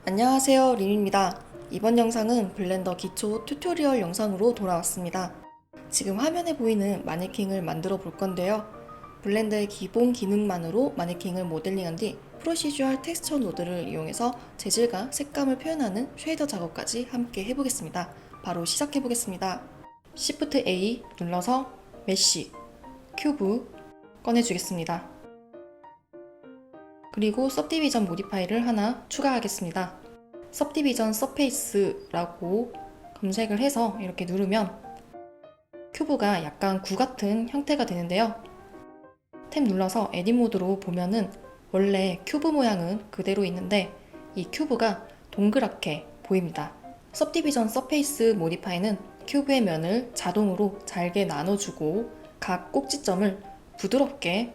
안녕하세요, 림입니다. 이번 영상은 블렌더 기초 튜토리얼 영상으로 돌아왔습니다. 지금 화면에 보이는 마네킹을 만들어 볼 건데요. 블렌더의 기본 기능만으로 마네킹을 모델링한 뒤 프로시주얼 텍스처 노드를 이용해서 재질과 색감을 표현하는 쉐이더 작업까지 함께 해보겠습니다. 바로 시작해 보겠습니다. Shift A 눌러서 메쉬, 큐브 꺼내주겠습니다. 그리고 सब디비전 모디파이를 하나 추가하겠습니다. सब디비전 서페이스라고 검색을 해서 이렇게 누르면 큐브가 약간 구 같은 형태가 되는데요. 탭 눌러서 에딧 모드로 보면은 원래 큐브 모양은 그대로 있는데 이 큐브가 동그랗게 보입니다. सब디비전 서페이스 모디파이는 큐브의 면을 자동으로 잘게 나눠주고 각 꼭지점을 부드럽게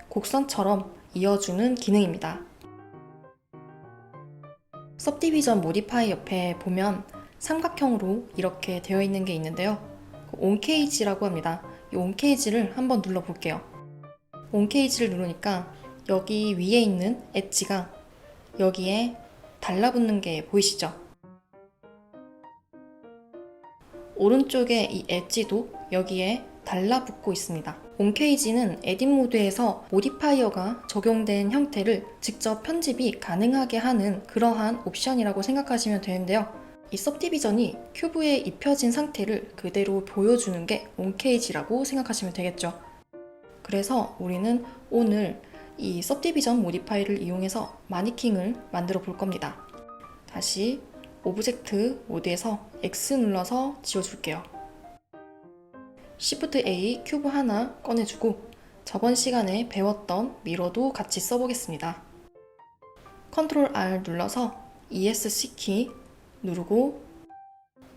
곡선처럼 이어주는 기능입니다. सब디비전 모디파이 옆에 보면 삼각형으로 이렇게 되어 있는 게 있는데요. 온케이지라고 합니다. 이 온케이지를 한번 눌러볼게요. 온케이지를 누르니까 여기 위에 있는 엣지가 여기에 달라붙는 게 보이시죠? 오른쪽에 이 엣지도 여기에 달라붙고 있습니다. 온케이지는 에딧 모드에서 모디파이어가 적용된 형태를 직접 편집이 가능하게 하는 그러한 옵션이라고 생각하시면 되는데요. 이 सब디비전이 큐브에 입혀진 상태를 그대로 보여주는 게 온케이지라고 생각하시면 되겠죠. 그래서 우리는 오늘 이 सब디비전 모디파이를 이용해서 마네킹을 만들어 볼 겁니다. 다시 오브젝트 모드에서 X 눌러서 지워줄게요. Shift A 큐브 하나 꺼내주고 저번 시간에 배웠던 미러도 같이 써보겠습니다. Ctrl R 눌러서 ESC 키 누르고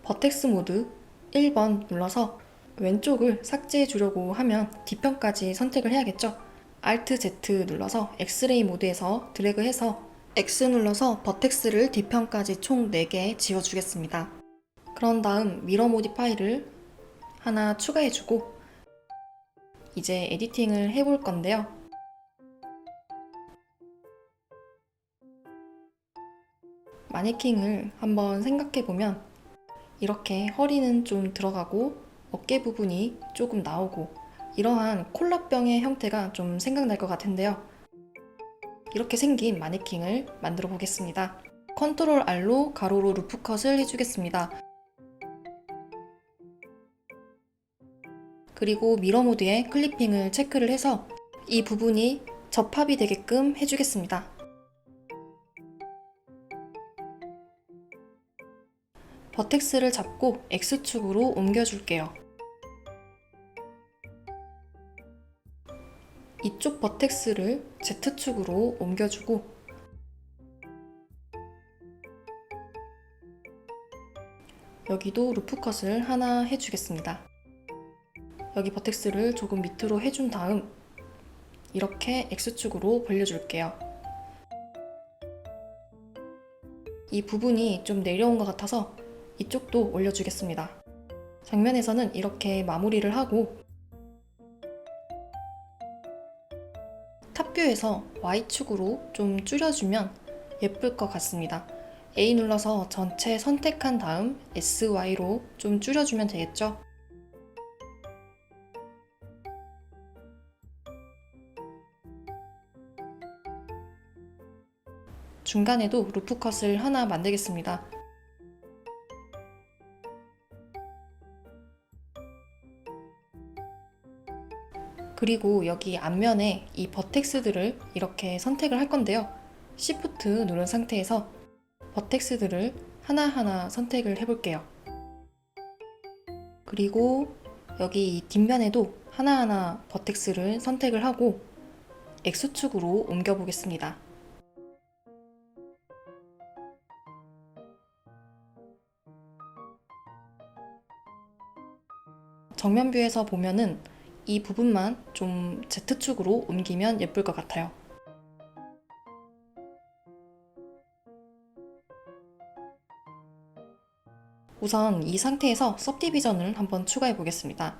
버텍스 모드 1번 눌러서 왼쪽을 삭제해 주려고 하면 뒤편까지 선택을 해야겠죠. Alt Z 눌러서 엑스레이 모드에서 드래그해서 X 눌러서 버텍스를 뒤편까지 총 4개 지워주겠습니다. 그런 다음 미러 모디파이를 하나 추가해주고 이제 에디팅을 해볼 건데요. 마네킹을 한번 생각해보면 이렇게 허리는 좀 들어가고 어깨 부분이 조금 나오고 이러한 콜라병의 형태가 좀 생각날 것 같은데요. 이렇게 생긴 마네킹을 만들어 보겠습니다. 컨트롤 R로 가로로 루프 컷을 해주겠습니다. 그리고 미러 모드에 클리핑을 체크를 해서 이 부분이 접합이 되게끔 해주겠습니다. 버텍스를 잡고 X축으로 옮겨줄게요. 이쪽 버텍스를 Z축으로 옮겨주고 여기도 루프컷을 하나 해주겠습니다. 여기 버텍스를 조금 밑으로 해준 다음 이렇게 X축으로 벌려줄게요. 이 부분이 좀 내려온 것 같아서 이쪽도 올려주겠습니다. 정면에서는 이렇게 마무리를 하고 탑뷰에서 Y축으로 좀 줄여주면 예쁠 것 같습니다. A 눌러서 전체 선택한 다음 SY로 좀 줄여주면 되겠죠? 중간에도 루프컷을 하나 만들겠습니다. 그리고 여기 앞면에 이 버텍스들을 이렇게 선택을 할 건데요. Shift 누른 상태에서 버텍스들을 하나하나 선택을 해볼게요. 그리고 여기 이 뒷면에도 하나하나 버텍스를 선택을 하고 X축으로 옮겨보겠습니다. 정면 뷰에서 보면은 이 부분만 좀 Z축으로 옮기면 예쁠 것 같아요. 우선 이 상태에서 सब디비전을 한번 추가해 보겠습니다.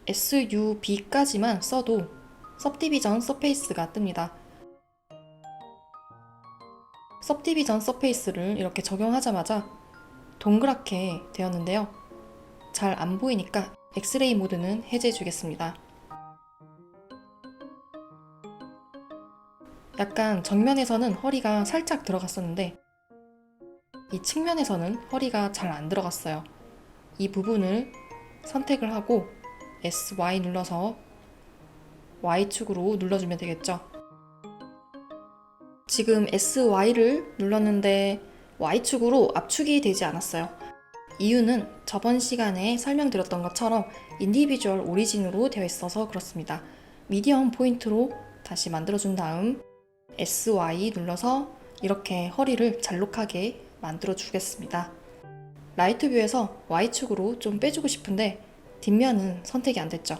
SUV까지만 써도 सब디비전 서페이스가 뜹니다. सब디비전 서페이스를 이렇게 적용하자마자 동그랗게 되었는데요. 잘 안 보이니까 엑스레이 모드는 해제해 주겠습니다. 약간 정면에서는 허리가 살짝 들어갔었는데 이 측면에서는 허리가 잘 안 들어갔어요. 이 부분을 선택을 하고 SY 눌러서 Y축으로 눌러주면 되겠죠. 지금 SY를 눌렀는데 Y축으로 압축이 되지 않았어요. 이유는 저번 시간에 설명드렸던 것처럼 인디비주얼 오리진으로 되어 있어서 그렇습니다. 미디엄 포인트로 다시 만들어준 다음 SY 눌러서 이렇게 허리를 잘록하게 만들어 주겠습니다. 라이트 뷰에서 Y축으로 좀 빼주고 싶은데 뒷면은 선택이 안 됐죠.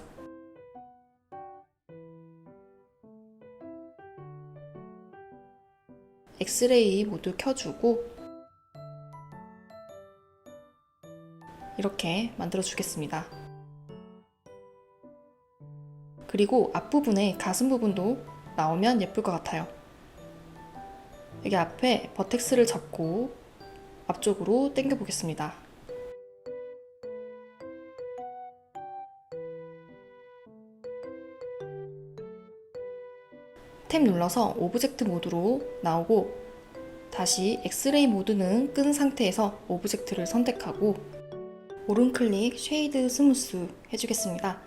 엑스레이 모두 켜주고 이렇게 만들어 주겠습니다. 그리고 앞부분에 가슴 부분도 나오면 예쁠 것 같아요. 여기 앞에 버텍스를 잡고 앞쪽으로 당겨 보겠습니다. 탭 눌러서 오브젝트 모드로 나오고 다시 엑스레이 모드는 끈 상태에서 오브젝트를 선택하고 오른클릭 쉐이드 스무스 해주겠습니다.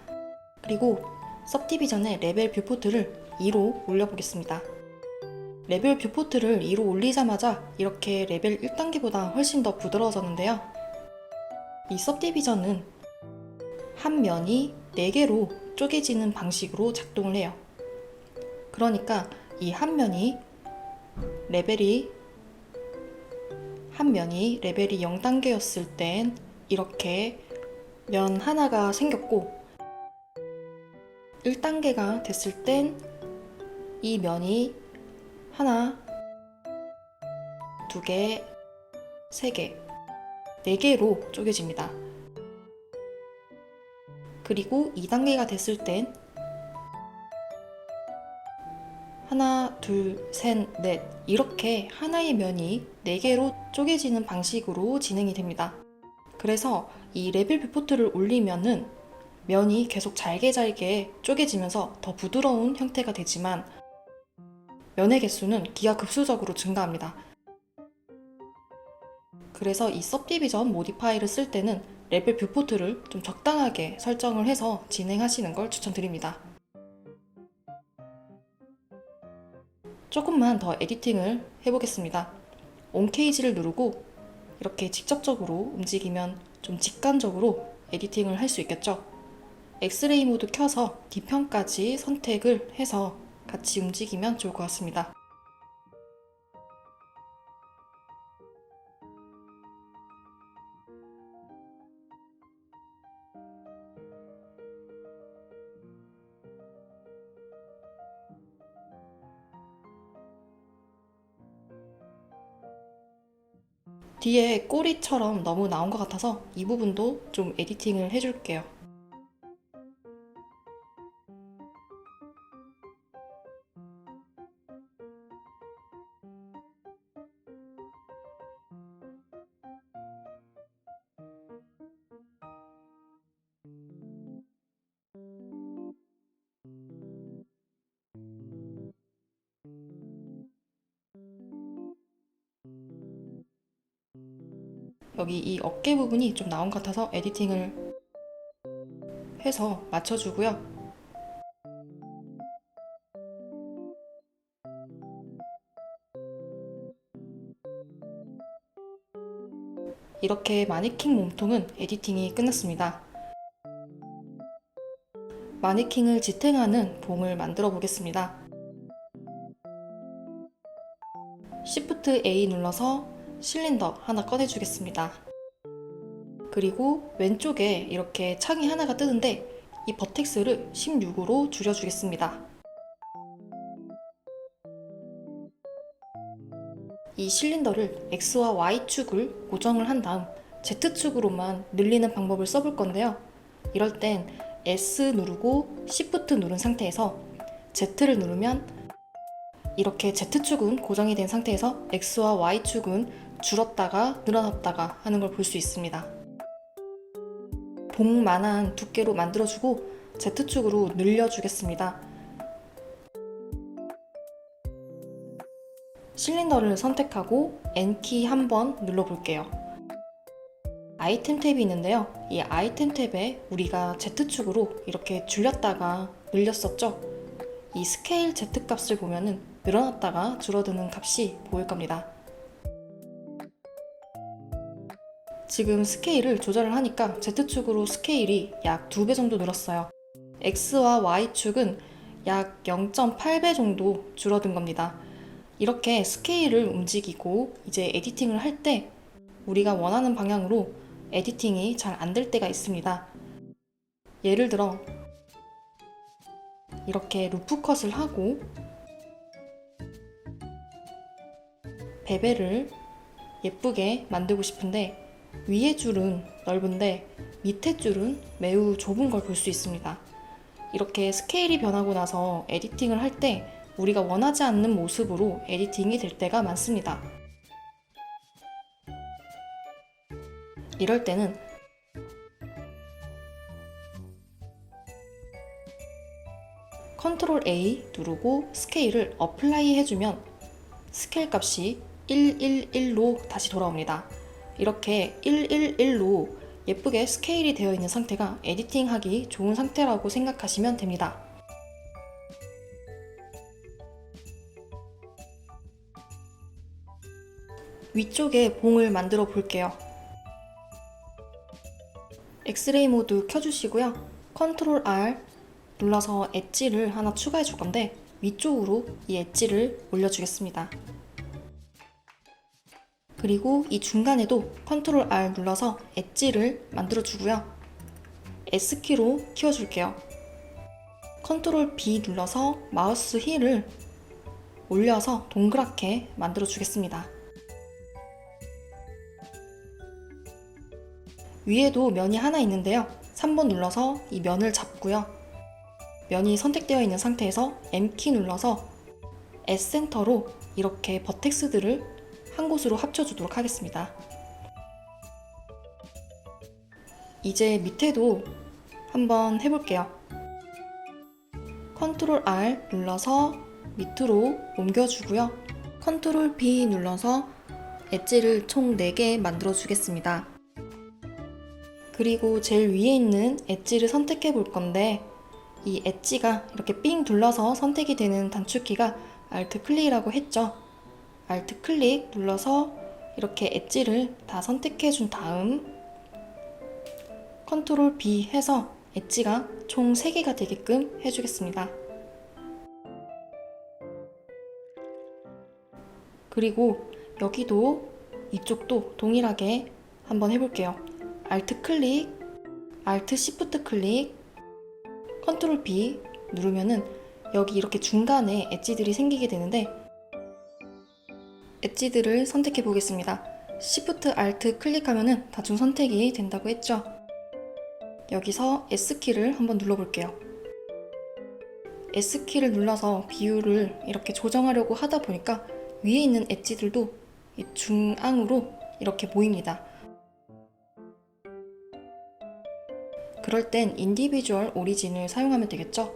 그리고 सब디비전의 레벨 뷰포트를 2로 올려보겠습니다. 레벨 뷰포트를 2로 올리자마자 이렇게 레벨 1단계보다 훨씬 더 부드러워졌는데요. 이 सब디비전은 한 면이 4개로 쪼개지는 방식으로 작동을 해요. 그러니까 이 한 면이 레벨이 0단계였을 땐 이렇게 면 하나가 생겼고 1단계가 됐을 땐 이 면이 하나, 2개, 3개, 4개로 쪼개집니다. 그리고 2단계가 됐을 땐 하나, 둘, 셋, 넷 이렇게 하나의 면이 4개로 쪼개지는 방식으로 진행이 됩니다. 그래서 이 레벨 뷰포트를 올리면은 면이 계속 잘게 쪼개지면서 더 부드러운 형태가 되지만 면의 개수는 기하급수적으로 증가합니다. 그래서 이 सब디비전 모디파이를 쓸 때는 레벨 뷰포트를 좀 적당하게 설정을 해서 진행하시는 걸 추천드립니다. 조금만 더 에디팅을 해보겠습니다. 온케이지를 누르고 이렇게 직접적으로 움직이면 좀 직관적으로 에디팅을 할 수 있겠죠. 엑스레이 모드 켜서 뒤편까지 선택을 해서 같이 움직이면 좋을 것 같습니다. 뒤에 꼬리처럼 너무 나온 것 같아서 이 부분도 좀 에디팅을 해줄게요. 여기 이 어깨 부분이 좀 나온 것 같아서 에디팅을 해서 맞춰주고요. 이렇게 마네킹 몸통은 에디팅이 끝났습니다. 마네킹을 지탱하는 봉을 만들어 보겠습니다. Shift A 눌러서 실린더 하나 꺼내주겠습니다. 그리고 왼쪽에 이렇게 창이 하나가 뜨는데 이 버텍스를 16으로 줄여주겠습니다. 이 실린더를 X와 Y축을 고정을 한 다음 Z축으로만 늘리는 방법을 써볼 건데요. 이럴 땐 S 누르고 Shift 누른 상태에서 Z를 누르면 이렇게 Z축은 고정이 된 상태에서 X와 Y축은 줄었다가 늘어났다가 하는 걸 볼 수 있습니다. 봉만한 두께로 만들어주고 Z축으로 늘려주겠습니다. 실린더를 선택하고 N키 한번 눌러볼게요. 아이템 탭이 있는데요. 이 아이템 탭에 우리가 Z축으로 이렇게 줄였다가 늘렸었죠? 이 스케일 Z 값을 보면은 늘어났다가 줄어드는 값이 보일 겁니다. 지금 스케일을 조절을 하니까 Z축으로 스케일이 약 2배 정도 늘었어요. X와 Y축은 약 0.8배 정도 줄어든 겁니다. 이렇게 스케일을 움직이고 이제 에디팅을 할 때 우리가 원하는 방향으로 에디팅이 잘 안 될 때가 있습니다. 예를 들어 이렇게 루프 컷을 하고 베벨을 예쁘게 만들고 싶은데 위에 줄은 넓은데 밑에 줄은 매우 좁은 걸 볼 수 있습니다. 이렇게 스케일이 변하고 나서 에디팅을 할 때 우리가 원하지 않는 모습으로 에디팅이 될 때가 많습니다. 이럴 때는 컨트롤 A 누르고 스케일을 어플라이 해주면 스케일 값이 111로 다시 돌아옵니다. 이렇게 111로 예쁘게 스케일이 되어 있는 상태가 에디팅하기 좋은 상태라고 생각하시면 됩니다. 위쪽에 봉을 만들어 볼게요. 엑스레이 모드 켜주시고요. 컨트롤 R 눌러서 엣지를 하나 추가해 줄 건데 위쪽으로 이 엣지를 올려주겠습니다. 그리고 이 중간에도 컨트롤 R 눌러서 엣지를 만들어 주고요. S키로 키워줄게요. 컨트롤 B 눌러서 마우스 휠을 올려서 동그랗게 만들어 주겠습니다. 위에도 면이 하나 있는데요. 3번 눌러서 이 면을 잡고요. 면이 선택되어 있는 상태에서 M키 눌러서 S센터로 이렇게 버텍스들을 한 곳으로 합쳐주도록 하겠습니다. 이제 밑에도 한번 해볼게요. 컨트롤 R 눌러서 밑으로 옮겨주고요. 컨트롤 B 눌러서 엣지를 총 4개 만들어 주겠습니다. 그리고 제일 위에 있는 엣지를 선택해 볼 건데 이 엣지가 이렇게 삥 둘러서 선택이 되는 단축키가 Alt 클릭이라고 했죠. Alt 클릭 눌러서 이렇게 엣지를 다 선택해 준 다음 컨트롤 B 해서 엣지가 총 3개가 되게끔 해주겠습니다. 그리고 여기도 이쪽도 동일하게 한번 해볼게요. Alt 클릭, Alt Shift 클릭, 컨트롤 B 누르면은 여기 이렇게 중간에 엣지들이 생기게 되는데 엣지들을 선택해 보겠습니다. Shift Alt 클릭하면은 다중 선택이 된다고 했죠. 여기서 S키를 한번 눌러볼게요. S키를 눌러서 비율을 이렇게 조정하려고 하다 보니까 위에 있는 엣지들도 중앙으로 이렇게 보입니다. 그럴 땐 인디비주얼 오리진을 사용하면 되겠죠?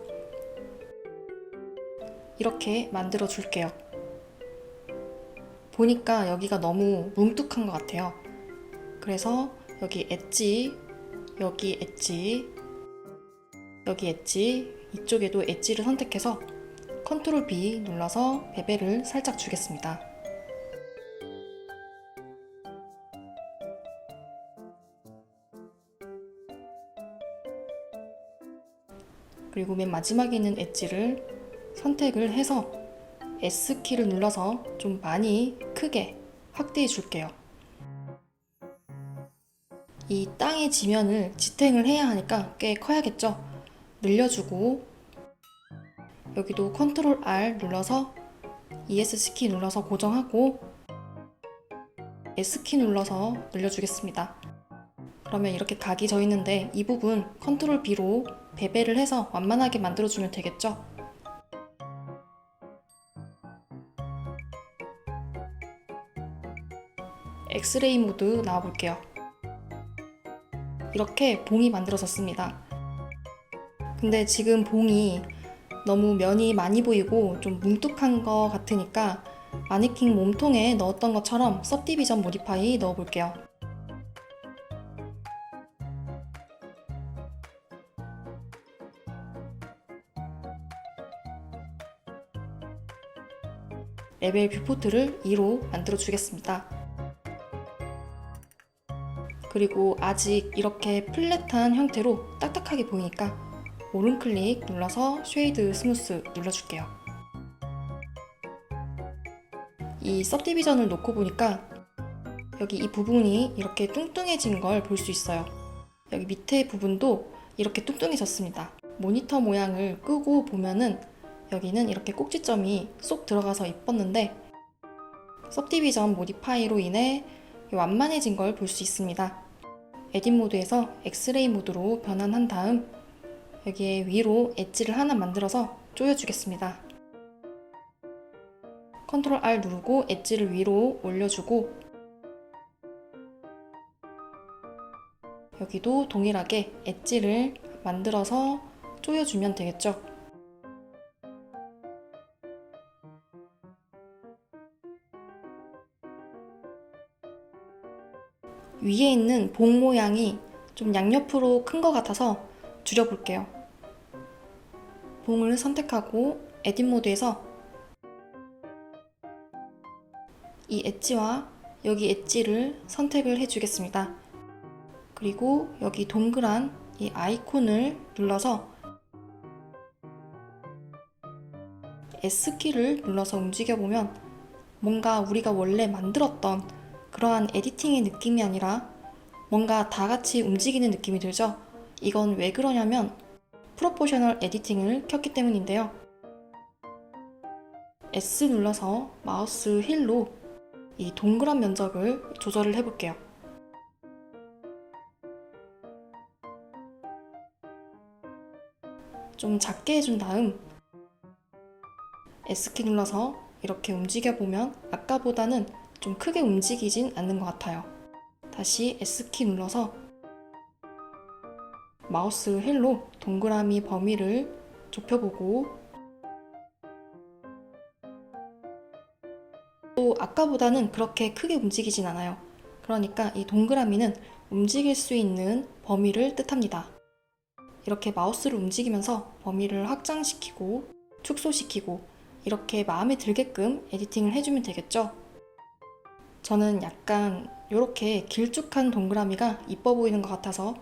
이렇게 만들어 줄게요. 보니까 여기가 너무 뭉툭한 것 같아요. 그래서 여기 엣지, 여기 엣지, 여기 엣지, 이쪽에도 엣지를 선택해서 컨트롤 B 눌러서 베벨을 살짝 주겠습니다. 그리고 맨 마지막에 있는 엣지를 선택을 해서 S키를 눌러서 좀 많이 크게 확대해 줄게요. 이 땅의 지면을 지탱을 해야 하니까 꽤 커야겠죠? 늘려주고 여기도 컨트롤 R 눌러서 ESC 키 눌러서 고정하고 S키 눌러서 늘려주겠습니다. 그러면 이렇게 각이 져 있는데 이 부분 컨트롤 B로 베벨을 해서 완만하게 만들어주면 되겠죠? 엑스레이 모드 나와 볼게요. 이렇게 봉이 만들어졌습니다. 근데 지금 봉이 너무 면이 많이 보이고 좀 뭉툭한 것 같으니까 마네킹 몸통에 넣었던 것처럼 सब디비전 모디파이 넣어 볼게요. 레벨 뷰포트를 2로 만들어 주겠습니다. 그리고 아직 이렇게 플랫한 형태로 딱딱하게 보이니까 오른클릭 눌러서 쉐이드 스무스 눌러줄게요. 이 सब디비전을 놓고 보니까 여기 이 부분이 이렇게 뚱뚱해진 걸 볼 수 있어요. 여기 밑에 부분도 이렇게 뚱뚱해졌습니다. 모니터 모양을 끄고 보면은 여기는 이렇게 꼭지점이 쏙 들어가서 이뻤는데 सब디비전 모디파이로 인해 완만해진 걸 볼 수 있습니다. 에딧 모드에서 엑스레이 모드로 변환한 다음 여기에 위로 엣지를 하나 만들어서 조여주겠습니다. 컨트롤 R 누르고 엣지를 위로 올려주고 여기도 동일하게 엣지를 만들어서 조여주면 되겠죠. 위에 있는 봉 모양이 좀 양옆으로 큰 것 같아서 줄여볼게요. 봉을 선택하고 에딧 모드에서 이 엣지와 여기 엣지를 선택을 해주겠습니다. 그리고 여기 동그란 이 아이콘을 눌러서 S키를 눌러서 움직여보면 뭔가 우리가 원래 만들었던 그러한 에디팅의 느낌이 아니라 뭔가 다 같이 움직이는 느낌이 들죠? 이건 왜 그러냐면 프로포셔널 에디팅을 켰기 때문인데요. S 눌러서 마우스 휠로 이 동그란 면적을 조절을 해볼게요. 좀 작게 해준 다음 S키 눌러서 이렇게 움직여보면 아까보다는 좀 크게 움직이진 않는 것 같아요. 다시 S키 눌러서 마우스 휠로 동그라미 범위를 좁혀보고 또 아까보다는 그렇게 크게 움직이진 않아요. 그러니까 이 동그라미는 움직일 수 있는 범위를 뜻합니다. 이렇게 마우스를 움직이면서 범위를 확장시키고 축소시키고 이렇게 마음에 들게끔 에디팅을 해주면 되겠죠? 저는 약간 이렇게 길쭉한 동그라미가 이뻐 보이는 것 같아서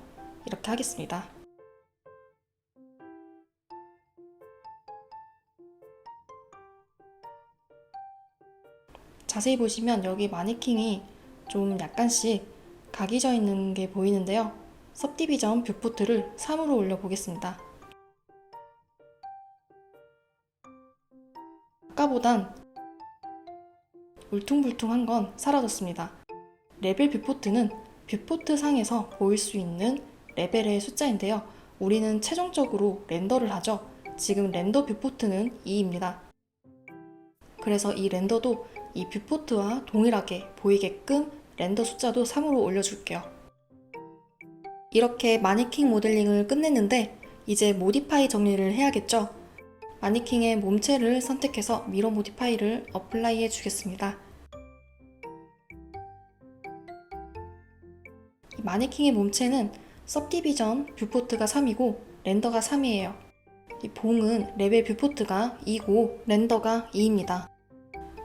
이렇게 하겠습니다. 자세히 보시면 여기 마네킹이 좀 약간씩 각이 져 있는 게 보이는데요. सब디비전 뷰포트를 3으로 올려보겠습니다. 아까보단 울퉁불퉁한 건 사라졌습니다. 레벨 뷰포트는 뷰포트 상에서 보일 수 있는 레벨의 숫자인데요. 우리는 최종적으로 렌더를 하죠. 지금 렌더 뷰포트는 2입니다. 그래서 이 렌더도 이 뷰포트와 동일하게 보이게끔 렌더 숫자도 3으로 올려줄게요. 이렇게 마네킹 모델링을 끝냈는데 이제 모디파이 정리를 해야겠죠? 마네킹의 몸체를 선택해서 미러 모디파이를 어플라이 해주겠습니다. 이 마네킹의 몸체는 सब디비전 뷰포트가 3이고 렌더가 3이에요. 이 봉은 레벨 뷰포트가 2고 렌더가 2입니다.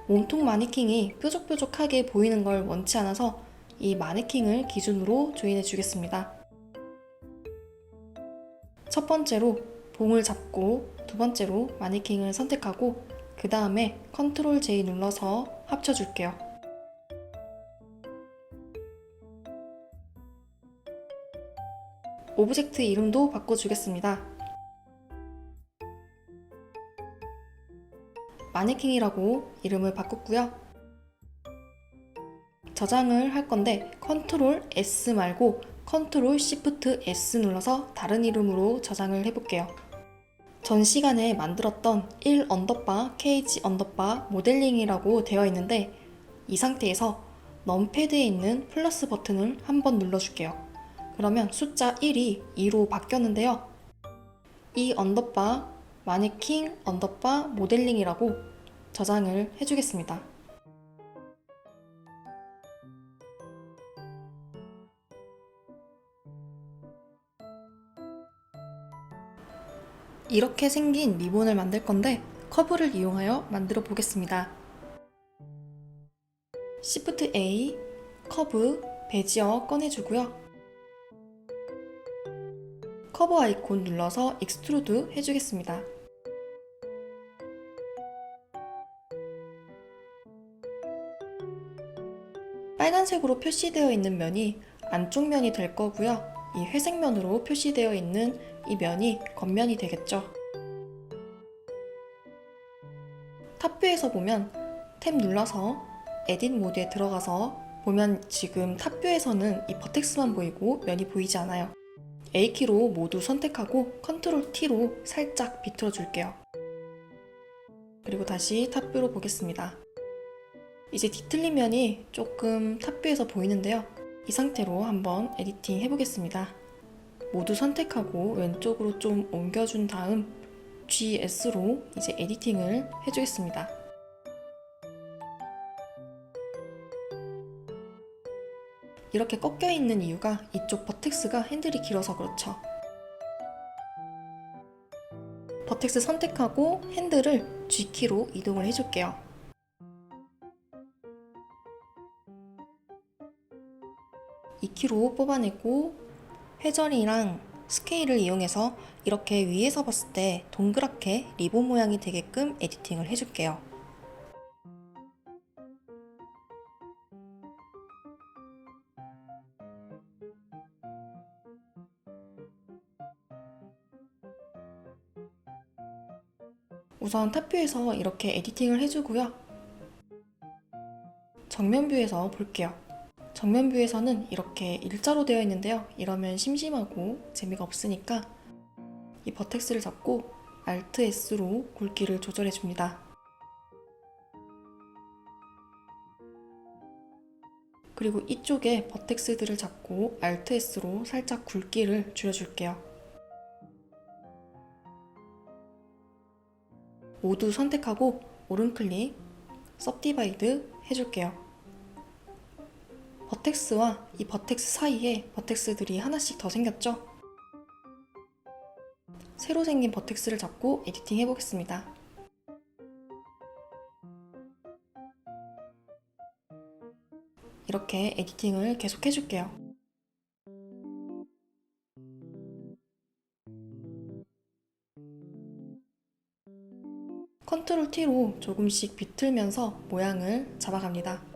몸통 마네킹이 뾰족뾰족하게 보이는 걸 원치 않아서 이 마네킹을 기준으로 조인해 주겠습니다. 첫 번째로 봉을 잡고 두 번째로 마네킹을 선택하고 그 다음에 컨트롤 J 눌러서 합쳐줄게요. 오브젝트 이름도 바꿔주겠습니다. 마네킹이라고 이름을 바꿨고요. 저장을 할 건데 컨트롤 S 말고 컨트롤 Shift S 눌러서 다른 이름으로 저장을 해볼게요. 전 시간에 만들었던 1 언더바 KG 언더바 모델링이라고 되어 있는데 이 상태에서 넘패드에 있는 플러스 버튼을 한번 눌러줄게요. 그러면 숫자 1이 2로 바뀌었는데요. 이 언더바 마네킹 언더바 모델링이라고 저장을 해주겠습니다. 이렇게 생긴 리본을 만들 건데 커브를 이용하여 만들어 보겠습니다. Shift A, 커브, 베지어 꺼내주고요. 커브 아이콘 눌러서 익스트루드 해주겠습니다. 빨간색으로 표시되어 있는 면이 안쪽 면이 될 거고요. 이 회색면으로 표시되어 있는 이 면이 겉면이 되겠죠. 탑뷰에서 보면 탭 눌러서 에딧 모드에 들어가서 보면 지금 탑뷰에서는 이 버텍스만 보이고 면이 보이지 않아요. A키로 모두 선택하고 컨트롤 T로 살짝 비틀어 줄게요. 그리고 다시 탑뷰로 보겠습니다. 이제 뒤틀린 면이 조금 탑뷰에서 보이는데요. 이 상태로 한번 에디팅 해보겠습니다. 모두 선택하고 왼쪽으로 좀 옮겨준 다음 GS로 이제 에디팅을 해주겠습니다. 이렇게 꺾여 있는 이유가 이쪽 버텍스가 핸들이 길어서 그렇죠. 버텍스 선택하고 핸들을 G키로 이동을 해줄게요. 이 키로 뽑아내고 회전이랑 스케일을 이용해서 이렇게 위에서 봤을 때 동그랗게 리본 모양이 되게끔 에디팅을 해줄게요. 우선 탑뷰에서 이렇게 에디팅을 해주고요. 정면뷰에서 볼게요. 정면뷰에서는 이렇게 일자로 되어 있는데요. 이러면 심심하고 재미가 없으니까 이 버텍스를 잡고 Alt S로 굵기를 조절해 줍니다. 그리고 이쪽에 버텍스들을 잡고 Alt S로 살짝 굵기를 줄여줄게요. 모두 선택하고 오른클릭, सब디바이드 해줄게요. 버텍스와 이 버텍스 사이에 버텍스들이 하나씩 더 생겼죠? 새로 생긴 버텍스를 잡고 에디팅 해보겠습니다. 이렇게 에디팅을 계속 해줄게요. 컨트롤 T로 조금씩 비틀면서 모양을 잡아갑니다.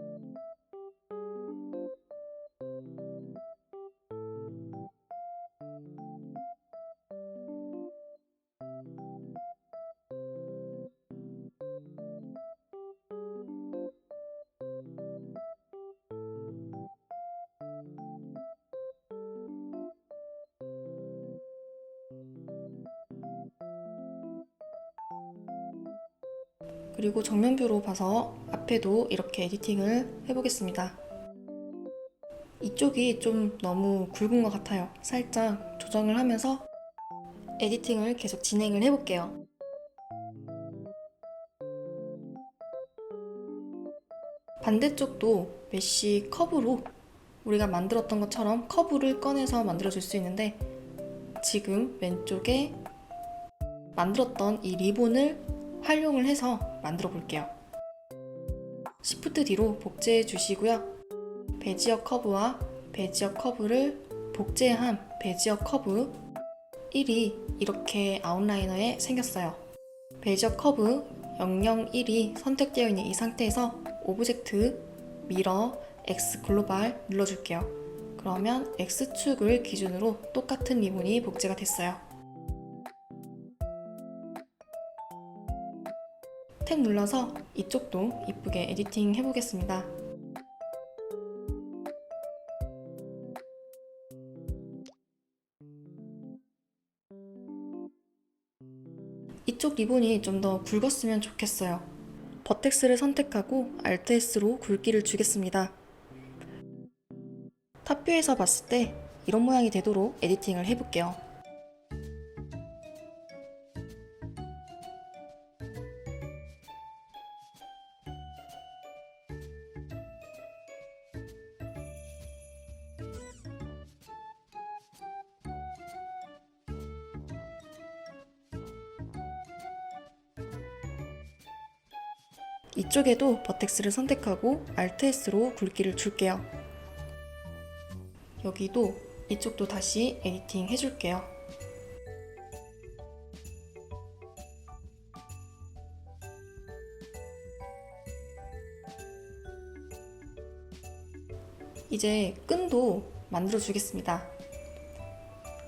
그리고 정면뷰로 봐서 앞에도 이렇게 에디팅을 해보겠습니다. 이쪽이 좀 너무 굵은 것 같아요. 살짝 조정을 하면서 에디팅을 계속 진행을 해볼게요. 반대쪽도 메쉬 커브로 우리가 만들었던 것처럼 커브를 꺼내서 만들어줄 수 있는데 지금 왼쪽에 만들었던 이 리본을 활용을 해서 만들어 볼게요. Shift D로 복제해 주시고요. 베지어 커브와 베지어 커브를 복제한 베지어 커브 1이 이렇게 아웃라이너에 생겼어요. 베지어 커브 001이 선택되어 있는 이 상태에서 오브젝트, 미러, X 글로벌 눌러줄게요. 그러면 X축을 기준으로 똑같은 리본이 복제가 됐어요. 탭 눌러서 이쪽도 이쁘게 에디팅 해보겠습니다. 이쪽 리본이 좀 더 굵었으면 좋겠어요. 버텍스를 선택하고 Alt S로 굵기를 주겠습니다. 탑뷰에서 봤을 때 이런 모양이 되도록 에디팅을 해볼게요. 이쪽에도 버텍스를 선택하고 Alt S로 굵기를 줄게요. 여기도 이쪽도 다시 에디팅 해줄게요. 이제 끈도 만들어 주겠습니다.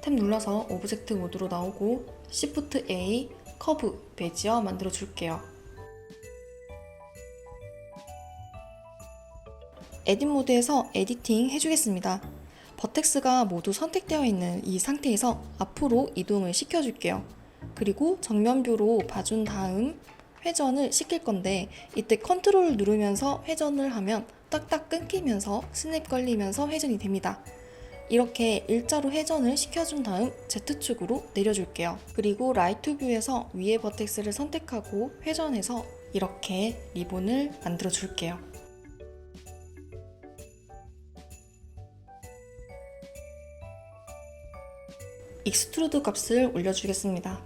탭 눌러서 오브젝트 모드로 나오고 Shift A 커브 베지어 만들어 줄게요. 에딧 모드에서 에디팅 해주겠습니다. 버텍스가 모두 선택되어 있는 이 상태에서 앞으로 이동을 시켜줄게요. 그리고 정면뷰로 봐준 다음 회전을 시킬 건데 이때 컨트롤 누르면서 회전을 하면 딱딱 끊기면서 스냅 걸리면서 회전이 됩니다. 이렇게 일자로 회전을 시켜준 다음 Z축으로 내려줄게요. 그리고 라이트 뷰에서 위에 버텍스를 선택하고 회전해서 이렇게 리본을 만들어 줄게요. 익스트루드 값을 올려주겠습니다.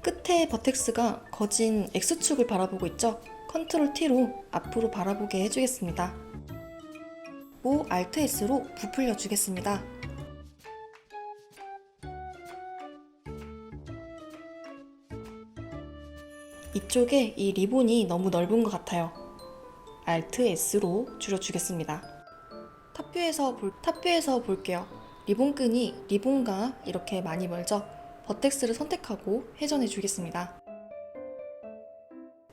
끝에 버텍스가 거진 X축을 바라보고 있죠? 컨트롤 T로 앞으로 바라보게 해주겠습니다. 오 Alt S로 부풀려 주겠습니다. 이쪽에 이 리본이 너무 넓은 것 같아요. Alt S로 줄여주겠습니다. 탑뷰에서 볼게요. 리본끈이 리본과 이렇게 많이 멀죠? 버텍스를 선택하고 회전해 주겠습니다.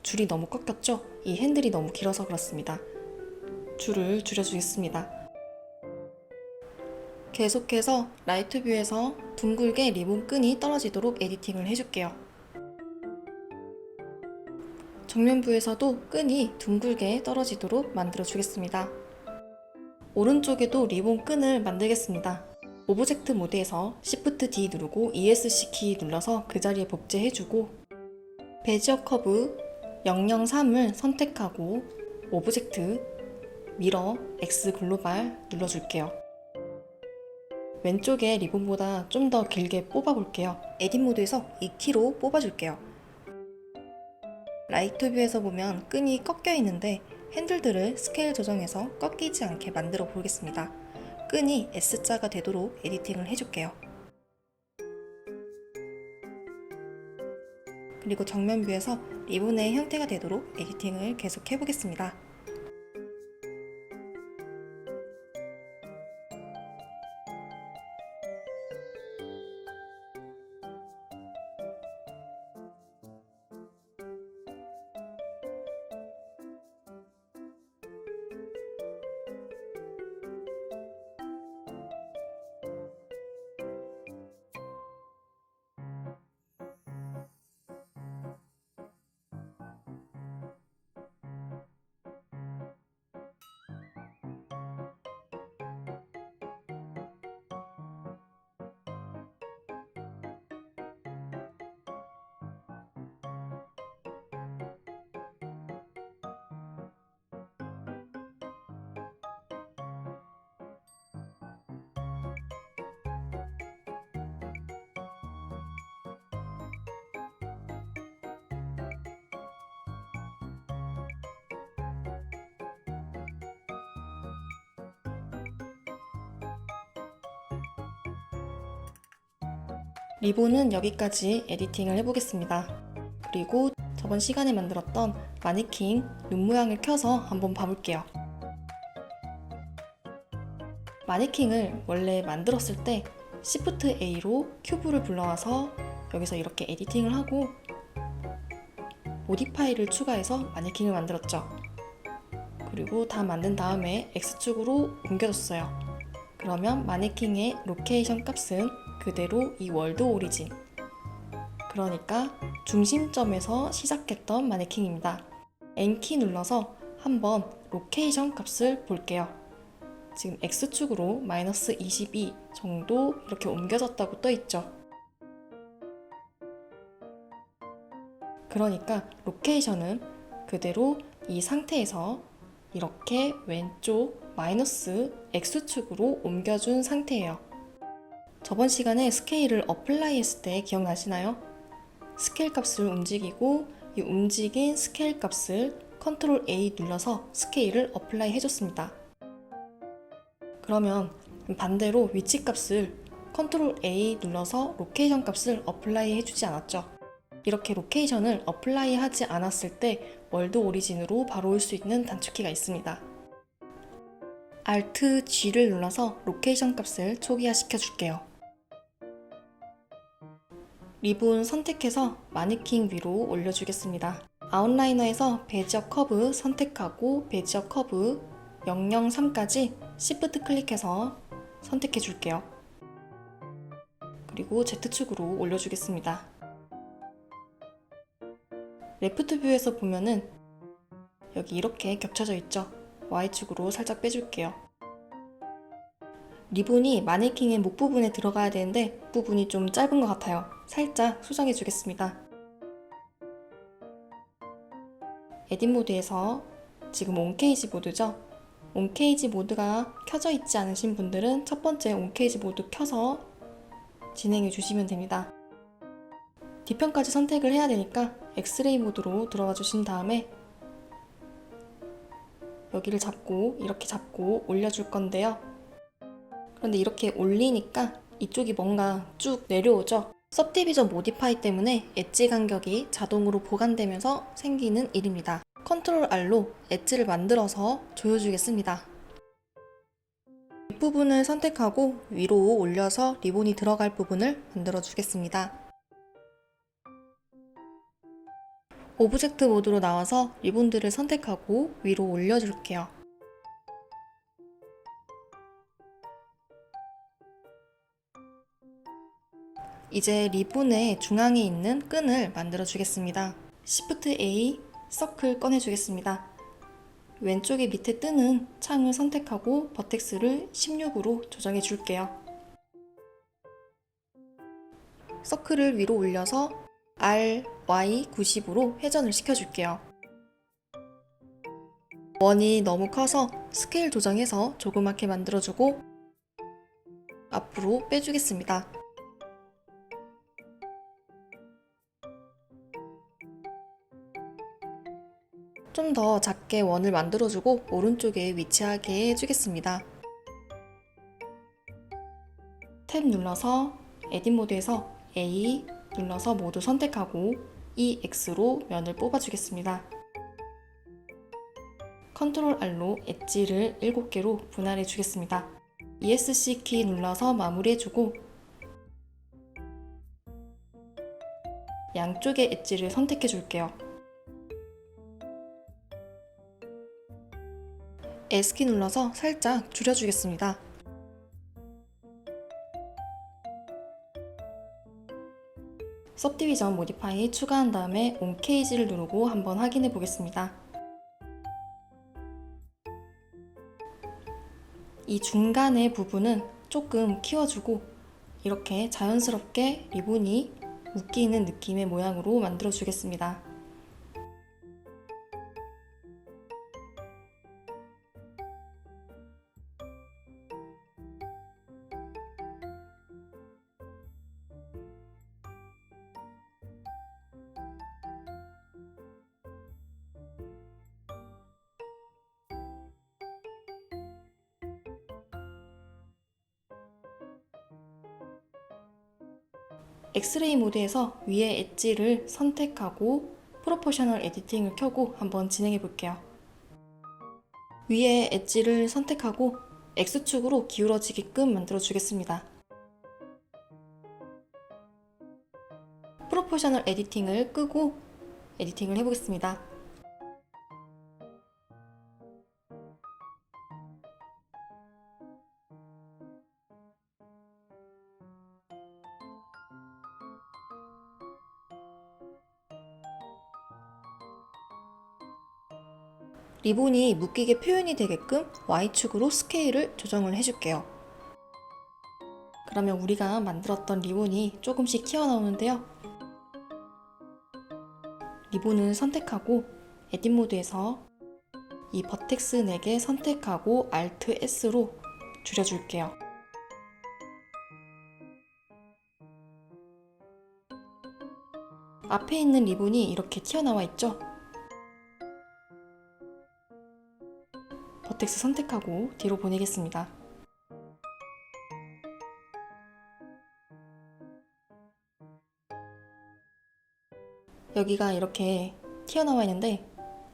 줄이 너무 꺾였죠? 이 핸들이 너무 길어서 그렇습니다. 줄을 줄여주겠습니다. 계속해서 라이트 뷰에서 둥글게 리본끈이 떨어지도록 에디팅을 해줄게요. 정면부에서도 끈이 둥글게 떨어지도록 만들어 주겠습니다. 오른쪽에도 리본 끈을 만들겠습니다. 오브젝트 모드에서 Shift D 누르고 ESC 키 눌러서 그 자리에 복제해주고 베지어 커브 003을 선택하고 오브젝트 미러 X 글로벌 눌러줄게요. 왼쪽에 리본보다 좀 더 길게 뽑아볼게요. 에딧 모드에서 2키로 뽑아줄게요. 라이트 뷰에서 보면 끈이 꺾여 있는데 핸들들을 스케일 조정해서 꺾이지 않게 만들어 보겠습니다. 끈이 S자가 되도록 에디팅을 해줄게요. 그리고 정면 뷰에서 리본의 형태가 되도록 에디팅을 계속 해보겠습니다. 리본은 여기까지 에디팅을 해보겠습니다. 그리고 저번 시간에 만들었던 마네킹 눈 모양을 켜서 한번 봐볼게요. 마네킹을 원래 만들었을 때 Shift A로 큐브를 불러와서 여기서 이렇게 에디팅을 하고 모디파이를 추가해서 마네킹을 만들었죠. 그리고 다 만든 다음에 X축으로 옮겨줬어요. 그러면 마네킹의 로케이션 값은 그대로 이 월드 오리진, 그러니까 중심점에서 시작했던 마네킹입니다. N키 눌러서 한번 로케이션 값을 볼게요. 지금 X축으로 마이너스 22 정도 이렇게 옮겨졌다고 떠있죠. 그러니까 로케이션은 그대로 이 상태에서 이렇게 왼쪽 마이너스 X축으로 옮겨준 상태예요. 저번 시간에 스케일을 어플라이 했을 때 기억나시나요? 스케일 값을 움직이고 이 움직인 스케일 값을 컨트롤 A 눌러서 스케일을 어플라이 해줬습니다. 그러면 반대로 위치 값을 컨트롤 A 눌러서 로케이션 값을 어플라이 해주지 않았죠? 이렇게 로케이션을 어플라이 하지 않았을 때 월드 오리진으로 바로 올 수 있는 단축키가 있습니다. Alt G를 눌러서 로케이션 값을 초기화 시켜줄게요. 리본 선택해서 마네킹 위로 올려주겠습니다. 아웃라이너에서 베지어 커브 선택하고 베지어 커브 003까지 Shift 클릭해서 선택해 줄게요. 그리고 Z축으로 올려주겠습니다. 레프트 뷰에서 보면은 여기 이렇게 겹쳐져 있죠? Y축으로 살짝 빼줄게요. 리본이 마네킹의 목 부분에 들어가야 되는데 부분이 좀 짧은 것 같아요. 살짝 수정해 주겠습니다. 에딧 모드에서 지금 온케이지 모드죠? 온케이지 모드가 켜져 있지 않으신 분들은 첫 번째 온케이지 모드 켜서 진행해 주시면 됩니다. 뒤편까지 선택을 해야 되니까 엑스레이 모드로 들어가 주신 다음에 여기를 잡고 이렇게 잡고 올려줄 건데요. 그런데 이렇게 올리니까 이쪽이 뭔가 쭉 내려오죠. सब디비전 모디파이 때문에 엣지 간격이 자동으로 보관되면서 생기는 일입니다. 컨트롤 R로 엣지를 만들어서 조여주겠습니다. 윗부분을 선택하고 위로 올려서 리본이 들어갈 부분을 만들어 주겠습니다. 오브젝트 모드로 나와서 리본들을 선택하고 위로 올려줄게요. 이제 리본의 중앙에 있는 끈을 만들어 주겠습니다. Shift A 서클 꺼내 주겠습니다. 왼쪽에 밑에 뜨는 창을 선택하고 버텍스를 16으로 조정해 줄게요. 서클을 위로 올려서 R, Y 90으로 회전을 시켜줄게요. 원이 너무 커서 스케일 조정해서 조그맣게 만들어주고 앞으로 빼주겠습니다. 좀 더 작게 원을 만들어주고 오른쪽에 위치하게 해주겠습니다. 탭 눌러서 에딧 모드에서 A 눌러서 모두 선택하고 EX로 면을 뽑아주겠습니다. 컨트롤 R로 엣지를 7개로 분할해 주겠습니다. ESC 키 눌러서 마무리해주고 양쪽의 엣지를 선택해 줄게요. S키 눌러서 살짝 줄여주겠습니다. सब디비전 모디파이 추가한 다음에 온케이지를 누르고 한번 확인해 보겠습니다. 이 중간의 부분은 조금 키워주고 이렇게 자연스럽게 리본이 묶이는 느낌의 모양으로 만들어 주겠습니다. 엑스레이 모드에서 위에 엣지를 선택하고 프로포셔널 에디팅을 켜고 한번 진행해 볼게요. 위에 엣지를 선택하고 X축으로 기울어지게끔 만들어 주겠습니다. 프로포셔널 에디팅을 끄고 에디팅을 해보겠습니다. 리본이 묶이게 표현이 되게끔 Y축으로 스케일을 조정을 해줄게요. 그러면 우리가 만들었던 리본이 조금씩 튀어나오는데요. 리본을 선택하고 에딧 모드에서 이 버텍스 4개 선택하고 Alt S로 줄여줄게요. 앞에 있는 리본이 이렇게 튀어나와 있죠? 버텍스 선택하고 뒤로 보내겠습니다. 여기가 이렇게 튀어나와 있는데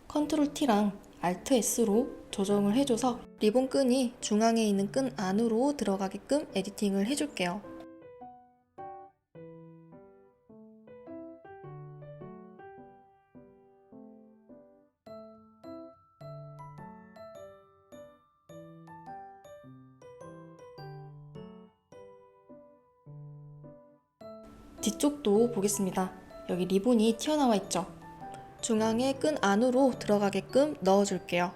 컨트롤 T랑 Alt S로 조정을 해줘서 리본 끈이 중앙에 있는 끈 안으로 들어가게끔 에디팅을 해줄게요. 뒤쪽도 보겠습니다. 여기 리본이 튀어나와 있죠? 중앙에 끈 안으로 들어가게끔 넣어줄게요.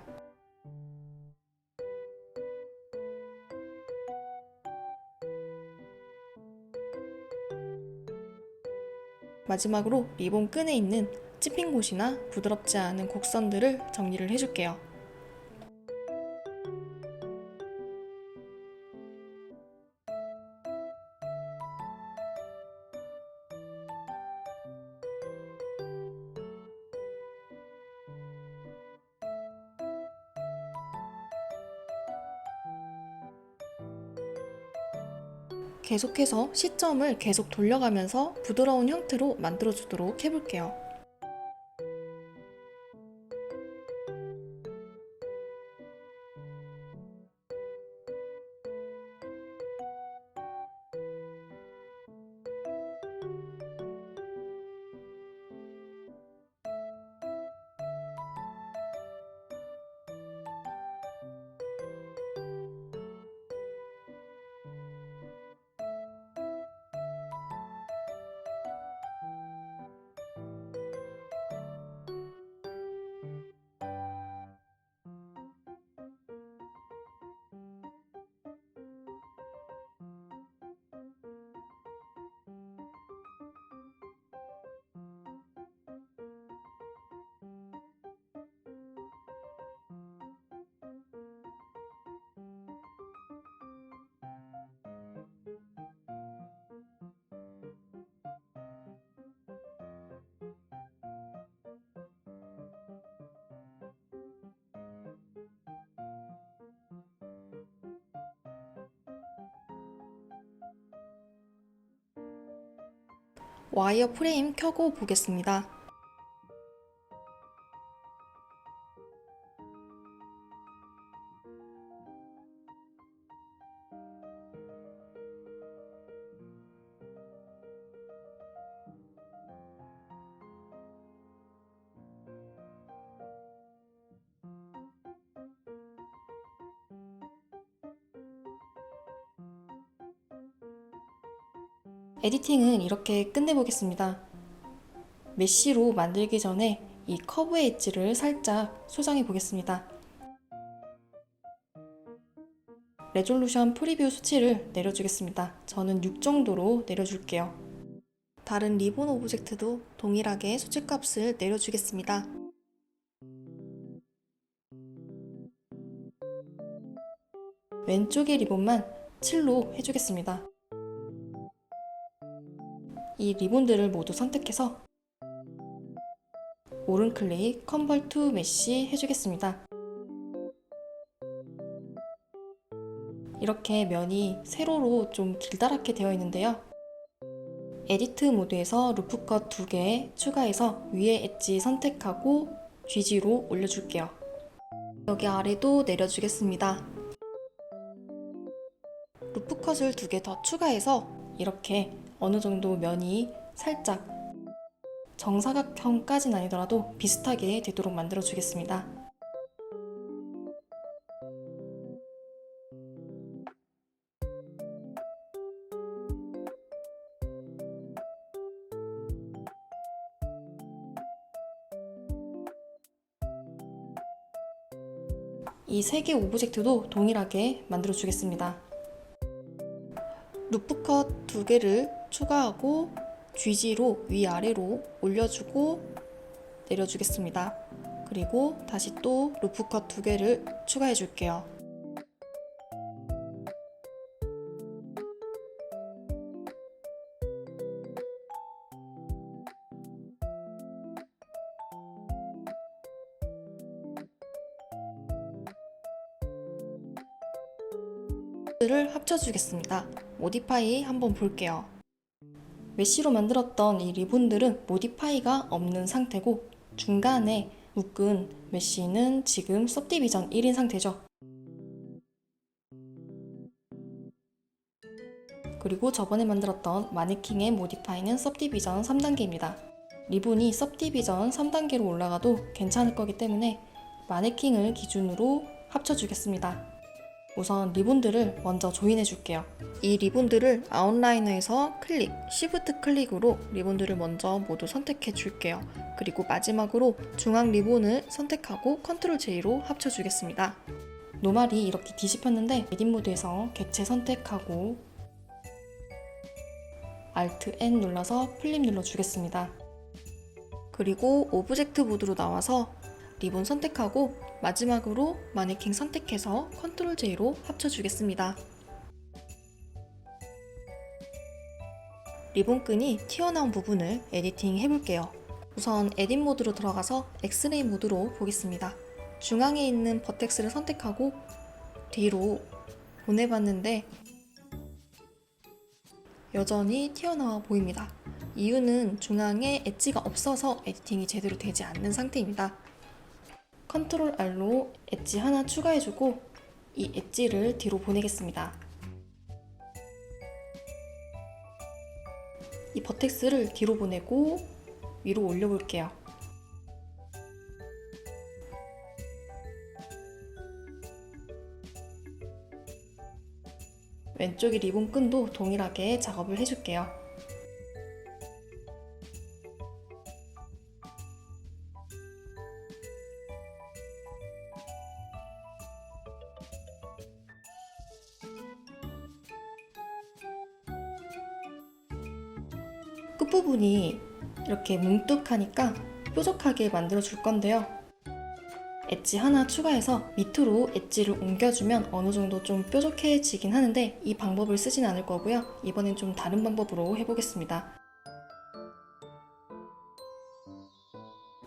마지막으로 리본 끈에 있는 찝힌 곳이나 부드럽지 않은 곡선들을 정리를 해줄게요. 계속해서 시점을 계속 돌려가면서 부드러운 형태로 만들어주도록 해볼게요. 와이어 프레임 켜고 보겠습니다. 에디팅은 이렇게 끝내보겠습니다. 메쉬로 만들기 전에 이 커브 엣지를 살짝 수정해 보겠습니다. 레졸루션 프리뷰 수치를 내려주겠습니다. 저는 6 정도로 내려줄게요. 다른 리본 오브젝트도 동일하게 수치값을 내려주겠습니다. 왼쪽의 리본만 7로 해주겠습니다. 이 리본들을 모두 선택해서 오른클릭 컨버트 투 메쉬 해주겠습니다. 이렇게 면이 세로로 좀 길다랗게 되어 있는데요. 에디트 모드에서 루프컷 2개 추가해서 위에 엣지 선택하고 GG로 올려줄게요. 여기 아래도 내려주겠습니다. 루프컷을 2개 더 추가해서 이렇게 어느 정도 면이 살짝 정사각형까지는 아니더라도 비슷하게 되도록 만들어 주겠습니다. 이 3개 오브젝트도 동일하게 만들어 주겠습니다. 루프컷 2개를 추가하고 GG로 위아래로 올려주고 내려주겠습니다. 그리고 다시 또 루프컷 2개를 추가해 줄게요. 를 합쳐주겠습니다. 모디파이 한번 볼게요. 메쉬로 만들었던 이 리본들은 모디파이가 없는 상태고 중간에 묶은 메쉬는 지금 सब디비전 1인 상태죠. 그리고 저번에 만들었던 마네킹의 모디파이는 सब디비전 3단계입니다. 리본이 सब디비전 3단계로 올라가도 괜찮을 거기 때문에 마네킹을 기준으로 합쳐주겠습니다. 우선 리본들을 먼저 조인해 줄게요. 이 리본들을 아웃라이너에서 클릭, 시프트 클릭으로 리본들을 먼저 모두 선택해 줄게요. 그리고 마지막으로 중앙 리본을 선택하고 컨트롤 J로 합쳐 주겠습니다. 노말이 이렇게 뒤집혔는데 에딧 모드에서 객체 선택하고 Alt N 눌러서 플립 눌러 주겠습니다. 그리고 오브젝트 모드로 나와서 리본 선택하고 마지막으로 마네킹 선택해서 컨트롤 J로 합쳐주겠습니다. 리본끈이 튀어나온 부분을 에디팅 해볼게요. 우선 에딧 모드로 들어가서 엑스레이 모드로 보겠습니다. 중앙에 있는 버텍스를 선택하고 뒤로 보내봤는데 여전히 튀어나와 보입니다. 이유는 중앙에 엣지가 없어서 에디팅이 제대로 되지 않는 상태입니다. 컨트롤 R로 엣지 하나 추가해주고 이 엣지를 뒤로 보내겠습니다. 이 버텍스를 뒤로 보내고 위로 올려볼게요. 왼쪽의 리본 끈도 동일하게 작업을 해줄게요. 끝부분이 이렇게 뭉툭하니까 뾰족하게 만들어 줄 건데요. 엣지 하나 추가해서 밑으로 엣지를 옮겨주면 어느 정도 좀 뾰족해지긴 하는데 이 방법을 쓰진 않을 거고요. 이번엔 좀 다른 방법으로 해보겠습니다.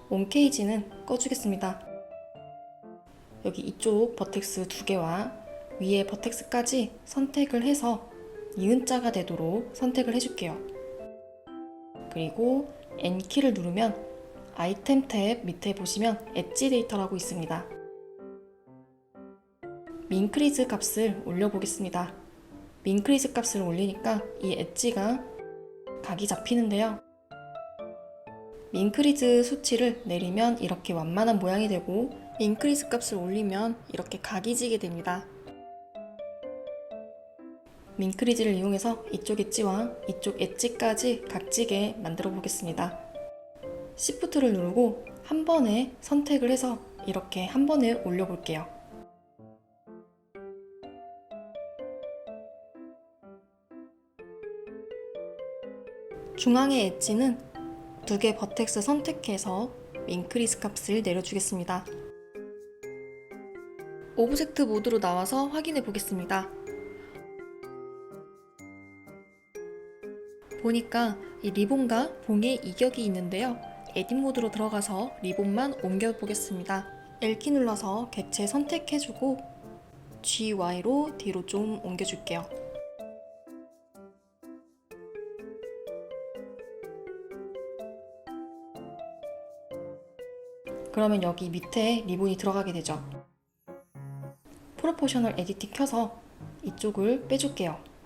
온 케이지는 꺼주겠습니다. 여기 이쪽 버텍스 2개와 위에 버텍스까지 선택을 해서 니은자가 되도록 선택을 해줄게요. 그리고 N키를 누르면 아이템 탭 밑에 보시면 엣지 데이터라고 있습니다. 민크리즈 값을 올려보겠습니다. 민크리즈 값을 올리니까 이 엣지가 각이 잡히는데요. 민크리즈 수치를 내리면 이렇게 완만한 모양이 되고 인크리즈 값을 올리면 이렇게 각이 지게 됩니다. 민크리즈를 이용해서 이쪽 엣지와 이쪽 엣지까지 각지게 만들어 보겠습니다. Shift를 누르고 한 번에 선택을 해서 이렇게 한 번에 올려 볼게요. 중앙의 엣지는 2개 버텍스 선택해서 인크리즈 값을 내려주겠습니다. 오브젝트 모드로 나와서 확인해 보겠습니다. 보니까 이 리본과 봉의 이격이 있는데요. 에딧 모드로 들어가서 리본만 옮겨 보겠습니다. L키 눌러서 객체 선택해주고 GY로 뒤로 좀 옮겨줄게요. 그러면 여기 밑에 리본이 들어가게 되죠. 프로포셔널 에디팅 켜서 이쪽을 빼줄게요.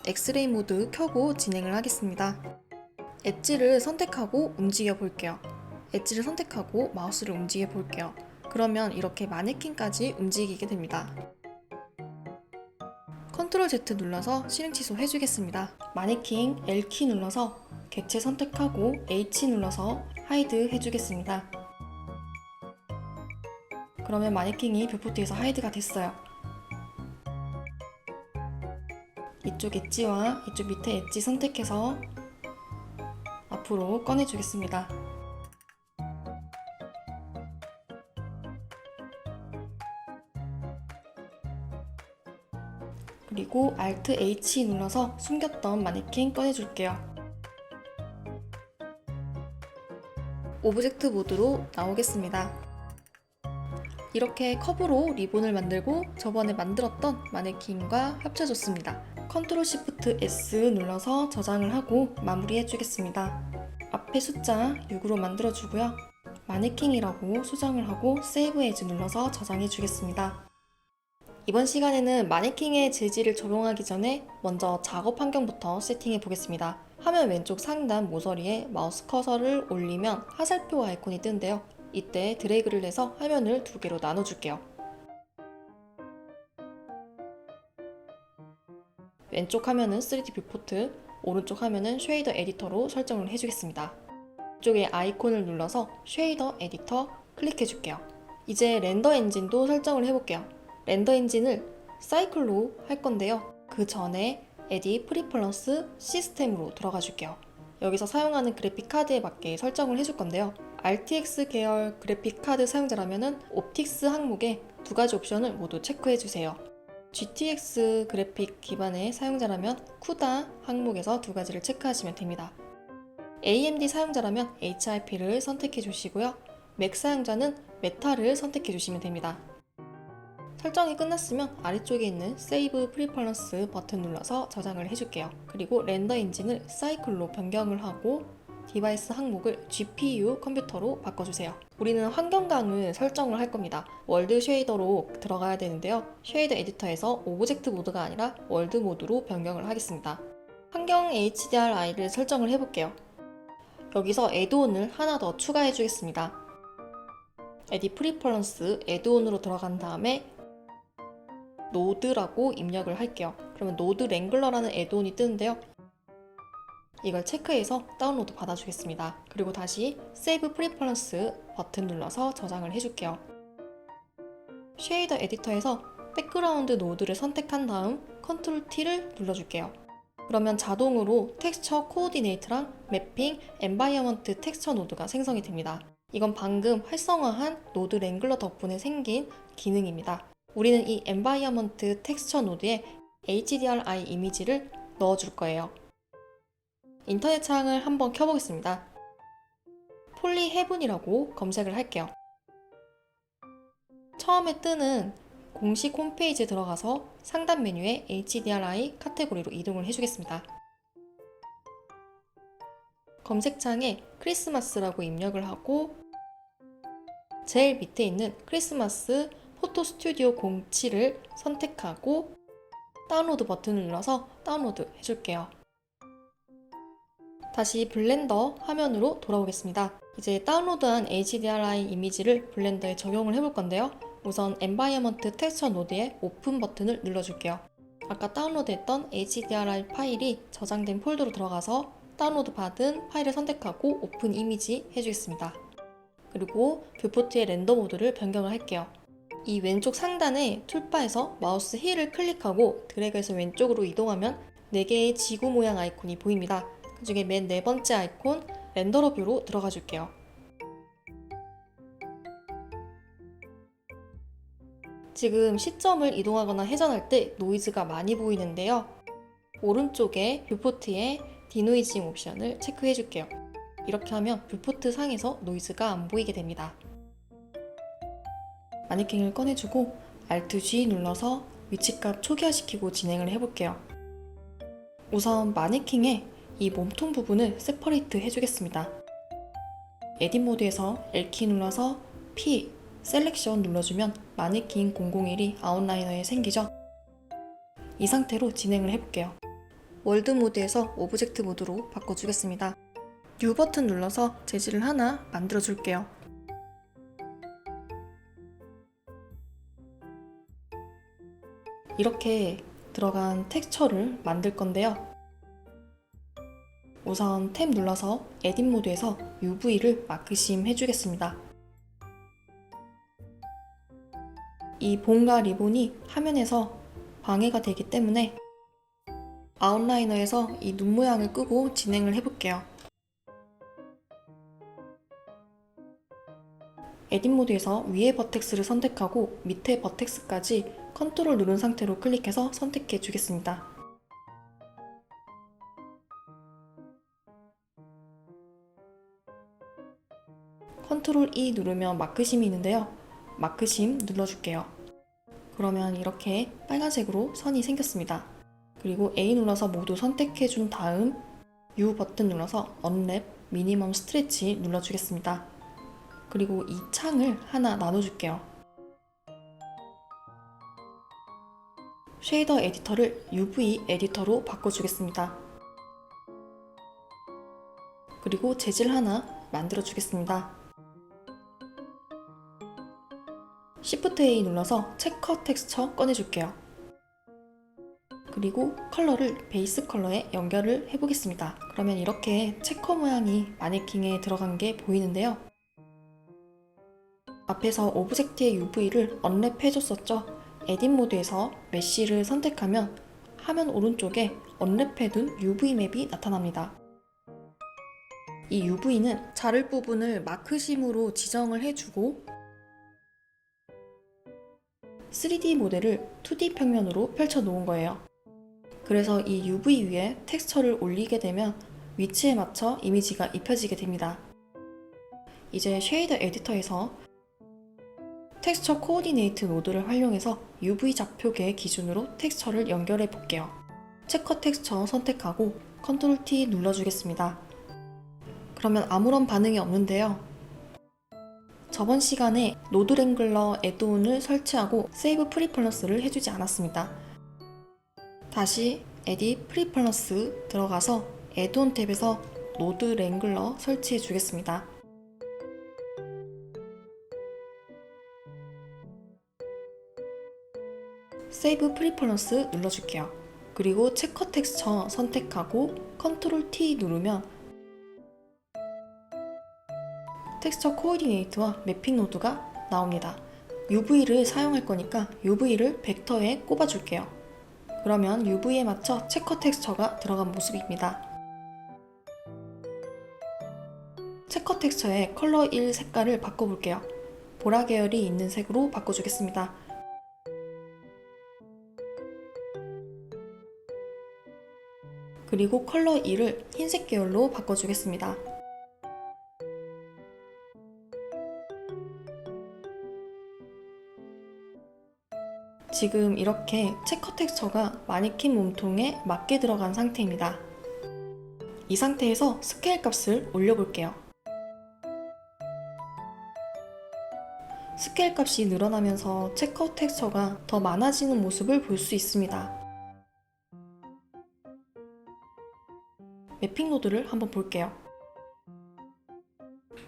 엑스레이 모드 켜고 진행을 하겠습니다. 엣지를 선택하고 움직여 볼게요. 엣지를 선택하고 마우스를 움직여 볼게요. 그러면 이렇게 마네킹까지 움직이게 됩니다. 컨트롤 Z 눌러서 실행 취소 해주겠습니다. 마네킹 L키 눌러서 객체 선택하고 H 눌러서 하이드 해주겠습니다. 그러면 마네킹이 뷰포트에서 하이드가 됐어요. 이쪽 엣지와 이쪽 밑에 엣지 선택해서 앞으로 꺼내주겠습니다. 그리고 Alt H 눌러서 숨겼던 마네킹 꺼내줄게요. 오브젝트 모드로 나오겠습니다. 이렇게 컵으로 리본을 만들고 저번에 만들었던 마네킹과 합쳐줬습니다. Ctrl Shift S 눌러서 저장을 하고 마무리해 주겠습니다. 앞에 숫자 6으로 만들어주고요. 마네킹이라고 수정을 하고 Save As 눌러서 저장해 주겠습니다. 이번 시간에는 마네킹의 재질을 적용하기 전에 먼저 작업 환경부터 세팅해 보겠습니다. 화면 왼쪽 상단 모서리에 마우스 커서를 올리면 화살표 아이콘이 뜨는데요. 이때 드래그를 해서 화면을 두 개로 나눠줄게요. 왼쪽 화면은 3D 뷰포트, 오른쪽 화면은 쉐이더 에디터로 설정을 해주겠습니다. 이쪽에 아이콘을 눌러서 쉐이더 에디터 클릭해줄게요. 이제 렌더 엔진도 설정을 해볼게요. 렌더 엔진을 사이클로 할 건데요. 그 전에 에디 프리퍼런스 시스템으로 들어가 줄게요. 여기서 사용하는 그래픽 카드에 맞게 설정을 해줄 건데요. RTX 계열 그래픽 카드 사용자라면 옵틱스 항목에 두 가지 옵션을 모두 체크해 주세요. GTX 그래픽 기반의 사용자라면 쿠다 항목에서 두 가지를 체크하시면 됩니다. AMD 사용자라면 HRP를 선택해 주시고요. 맥 사용자는 메타를 선택해 주시면 됩니다. 설정이 끝났으면 아래쪽에 있는 Save Preference 버튼 눌러서 저장을 해줄게요. 그리고 렌더 엔진을 사이클로 변경을 하고 디바이스 항목을 GPU 컴퓨터로 바꿔주세요. 우리는 환경강을 설정을 할 겁니다. 월드 쉐이더로 들어가야 되는데요. 쉐이더 에디터에서 오브젝트 모드가 아니라 월드 모드로 변경을 하겠습니다. 환경 HDRI를 설정을 해볼게요. 여기서 애드온을 하나 더 추가해 주겠습니다. 에디 프리퍼런스 애드온으로 들어간 다음에 노드라고 입력을 할게요. 그러면 노드 랭글러라는 애드온이 뜨는데요. 이걸 체크해서 다운로드 받아주겠습니다. 그리고 다시 Save Preference 버튼 눌러서 저장을 해줄게요. 쉐이더 에디터에서 백그라운드 노드를 선택한 다음 Ctrl T를 눌러줄게요. 그러면 자동으로 텍스처 코오디네이트랑 매핑 엔바이어먼트 텍스처 노드가 생성이 됩니다. 이건 방금 활성화한 노드 랭글러 덕분에 생긴 기능입니다. 우리는 이 엔바이어먼트 텍스처 노드에 HDRI 이미지를 넣어줄 거예요. 인터넷 창을 한번 켜보겠습니다. 폴리헤븐이라고 검색을 할게요. 처음에 뜨는 공식 홈페이지에 들어가서 상단 메뉴에 HDRI 카테고리로 이동을 해주겠습니다. 검색창에 크리스마스라고 입력을 하고 제일 밑에 있는 크리스마스 포토 스튜디오 07을 선택하고 다운로드 버튼을 눌러서 다운로드 해줄게요. 다시 블렌더 화면으로 돌아오겠습니다. 이제 다운로드한 HDRI 이미지를 블렌더에 적용을 해볼 건데요. 우선 엔바이어먼트 텍스처 노드에 오픈 버튼을 눌러줄게요. 아까 다운로드했던 HDRI 파일이 저장된 폴더로 들어가서 다운로드 받은 파일을 선택하고 오픈 이미지 해주겠습니다. 그리고 뷰포트의 렌더 모드를 변경을 할게요. 이 왼쪽 상단에 툴바에서 마우스 힐을 클릭하고 드래그해서 왼쪽으로 이동하면 4개의 지구 모양 아이콘이 보입니다. 그 중에 맨 네 번째 아이콘 렌더러 뷰로 들어가 줄게요. 지금 시점을 이동하거나 회전할 때 노이즈가 많이 보이는데요. 오른쪽에 뷰포트의 디노이징 옵션을 체크해 줄게요. 이렇게 하면 뷰포트 상에서 노이즈가 안 보이게 됩니다. 마네킹을 꺼내주고 Alt G 눌러서 위치값 초기화시키고 진행을 해볼게요. 우선 마네킹의 이 몸통 부분을 세퍼레이트 해주겠습니다. 에딧 모드에서 L키 눌러서 P, 셀렉션 눌러주면 마네킹 001이 아웃라이너에 생기죠. 이 상태로 진행을 해볼게요. 월드 모드에서 오브젝트 모드로 바꿔주겠습니다. 뉴 버튼 눌러서 재질을 하나 만들어줄게요. 이렇게 들어간 텍스처를 만들 건데요. 우선 탭 눌러서 에딧 모드에서 UV를 마크심 해주겠습니다. 이 봉과 리본이 화면에서 방해가 되기 때문에 아웃라이너에서 이 눈 모양을 끄고 진행을 해볼게요. 에딧 모드에서 위에 버텍스를 선택하고 밑에 버텍스까지 컨트롤 누른 상태로 클릭해서 선택해 주겠습니다. 컨트롤 E 누르면 마크심이 있는데요. 마크심 눌러줄게요. 그러면 이렇게 빨간색으로 선이 생겼습니다. 그리고 A 눌러서 모두 선택해 준 다음 U 버튼 눌러서 언랩 미니멈 스트레치 눌러주겠습니다. 그리고 이 창을 하나 나눠줄게요. 쉐이더 에디터를 UV 에디터로 바꿔주겠습니다. 그리고 재질 하나 만들어주겠습니다. Shift A 눌러서 체커 텍스처 꺼내줄게요. 그리고 컬러를 베이스 컬러에 연결을 해보겠습니다. 그러면 이렇게 체커 모양이 마네킹에 들어간 게 보이는데요. 앞에서 오브젝트의 UV를 언랩 해줬었죠. 에딧 모드에서 메쉬를 선택하면 화면 오른쪽에 언랩해둔 UV 맵이 나타납니다. 이 UV는 자를 부분을 마크심으로 지정을 해주고 3D 모델을 2D 평면으로 펼쳐 놓은 거예요. 그래서 이 UV 위에 텍스처를 올리게 되면 위치에 맞춰 이미지가 입혀지게 됩니다. 이제 쉐이더 에디터에서 텍스처 코오디네이트 노드를 활용해서 UV 좌표계 기준으로 텍스처를 연결해 볼게요. 체커 텍스처 선택하고 컨트롤 T 눌러주겠습니다. 그러면 아무런 반응이 없는데요. 저번 시간에 노드 랭글러 애드온을 설치하고 세이브 프리퍼런스를 해주지 않았습니다. 다시 에딧 프리퍼런스 들어가서 애드온 탭에서 노드 랭글러 설치해 주겠습니다. 세이브 프리퍼런스 눌러줄게요. 그리고 체커 텍스처 선택하고 컨트롤 T 누르면 텍스처 코오디네이트와 매핑 노드가 나옵니다. UV를 사용할 거니까 UV를 벡터에 꼽아줄게요. 그러면 UV에 맞춰 체커 텍스처가 들어간 모습입니다. 체커 텍스처의 컬러 1 색깔을 바꿔볼게요. 보라 계열이 있는 색으로 바꿔주겠습니다. 그리고 컬러 2를 흰색 계열로 바꿔주겠습니다. 지금 이렇게 체커 텍스처가 마네킹 몸통에 맞게 들어간 상태입니다. 이 상태에서 스케일 값을 올려볼게요. 스케일 값이 늘어나면서 체커 텍스처가 더 많아지는 모습을 볼 수 있습니다. 매핑 노드를 한번 볼게요.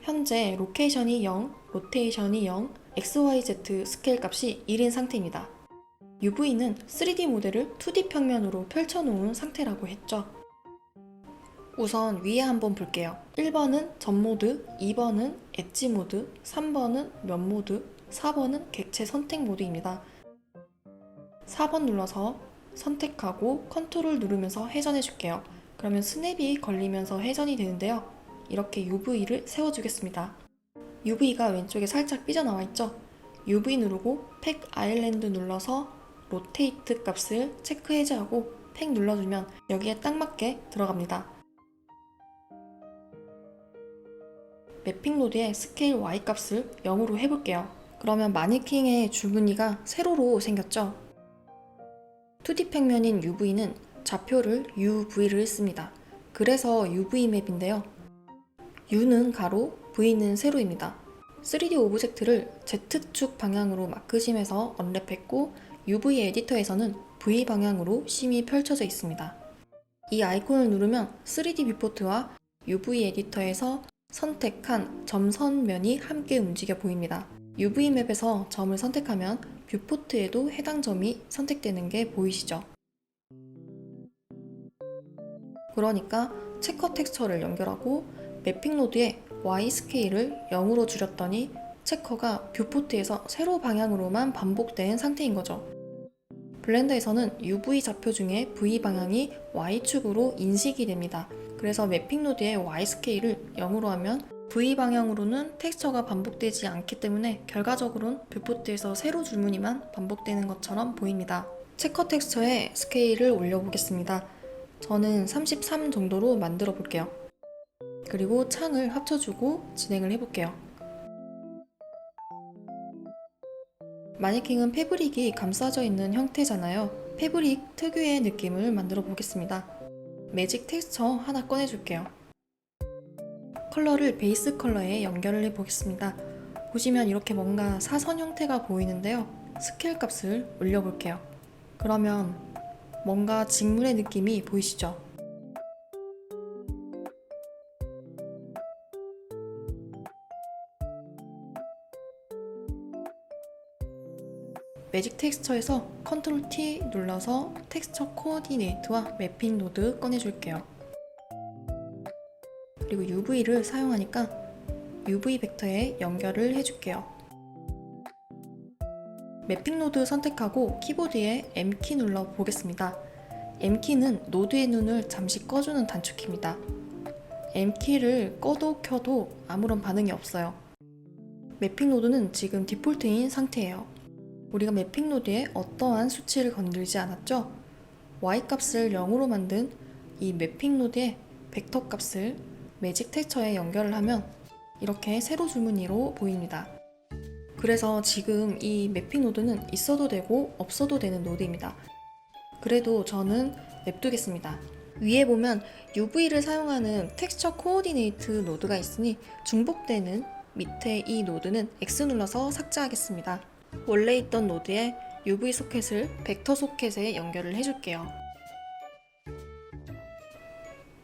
현재 로케이션이 0, 로테이션이 0, XYZ 스케일 값이 1인 상태입니다. UV는 3D 모델을 2D 평면으로 펼쳐놓은 상태라고 했죠. 우선 위에 한번 볼게요. 1번은 전 모드, 2번은 엣지 모드, 3번은 면 모드, 4번은 객체 선택 모드입니다. 4번 눌러서 선택하고 컨트롤 누르면서 회전해 줄게요. 그러면 스냅이 걸리면서 회전이 되는데요. 이렇게 UV를 세워주겠습니다. UV가 왼쪽에 살짝 삐져나와 있죠? UV 누르고 팩 아일랜드 눌러서 로테이트 값을 체크 해제하고 팩 눌러주면 여기에 딱 맞게 들어갑니다. 매핑 노드의 스케일 Y 값을 0으로 해볼게요. 그러면 마네킹의 줄무늬가 세로로 생겼죠? 2D 평면인 UV는 좌표를 UV를 씁니다. 그래서 UV 맵인데요. U는 가로, V는 세로입니다. 3D 오브젝트를 Z축 방향으로 마크심에서 언랩했고 UV 에디터에서는 V 방향으로 심이 펼쳐져 있습니다. 이 아이콘을 누르면 3D 뷰포트와 UV 에디터에서 선택한 점선면이 함께 움직여 보입니다. UV 맵에서 점을 선택하면 뷰포트에도 해당 점이 선택되는 게 보이시죠? 그러니까 체커 텍스처를 연결하고 매핑 노드의 Y 스케일을 0으로 줄였더니 체커가 뷰포트에서 세로 방향으로만 반복된 상태인 거죠. 블렌더에서는 UV 좌표 중에 V 방향이 Y축으로 인식이 됩니다. 그래서 매핑 노드의 Y 스케일을 0으로 하면 V 방향으로는 텍스처가 반복되지 않기 때문에 결과적으로는 뷰포트에서 세로 줄무늬만 반복되는 것처럼 보입니다. 체커 텍스처의 스케일을 올려보겠습니다. 저는 33 정도로 만들어 볼게요. 그리고 창을 합쳐주고 진행을 해볼게요. 마네킹은 패브릭이 감싸져 있는 형태잖아요. 패브릭 특유의 느낌을 만들어 보겠습니다. 매직 텍스처 하나 꺼내줄게요. 컬러를 베이스 컬러에 연결을 해보겠습니다. 보시면 이렇게 뭔가 사선 형태가 보이는데요. 스케일 값을 올려볼게요. 그러면 뭔가 직물의 느낌이 보이시죠? 매직 텍스처에서 컨트롤 T 눌러서 텍스처 코어디네이트와 매핑 노드 꺼내줄게요. 그리고 UV를 사용하니까 UV 벡터에 연결을 해줄게요. 매핑 노드 선택하고 키보드에 M키 눌러 보겠습니다. M키는 노드의 눈을 잠시 꺼주는 단축키입니다. M키를 꺼도 켜도 아무런 반응이 없어요. 매핑 노드는 지금 디폴트인 상태예요. 우리가 매핑 노드에 어떠한 수치를 건들지 않았죠? Y 값을 0으로 만든 이 매핑 노드의 벡터 값을 매직 텍스처에 연결을 하면 이렇게 세로 줄무늬로 보입니다. 그래서 지금 이 매핑 노드는 있어도 되고 없어도 되는 노드입니다. 그래도 저는 냅두겠습니다. 위에 보면 UV를 사용하는 텍스처 코어디네이트 노드가 있으니 중복되는 밑에 이 노드는 X 눌러서 삭제하겠습니다. 원래 있던 노드에 UV 소켓을 벡터 소켓에 연결을 해줄게요.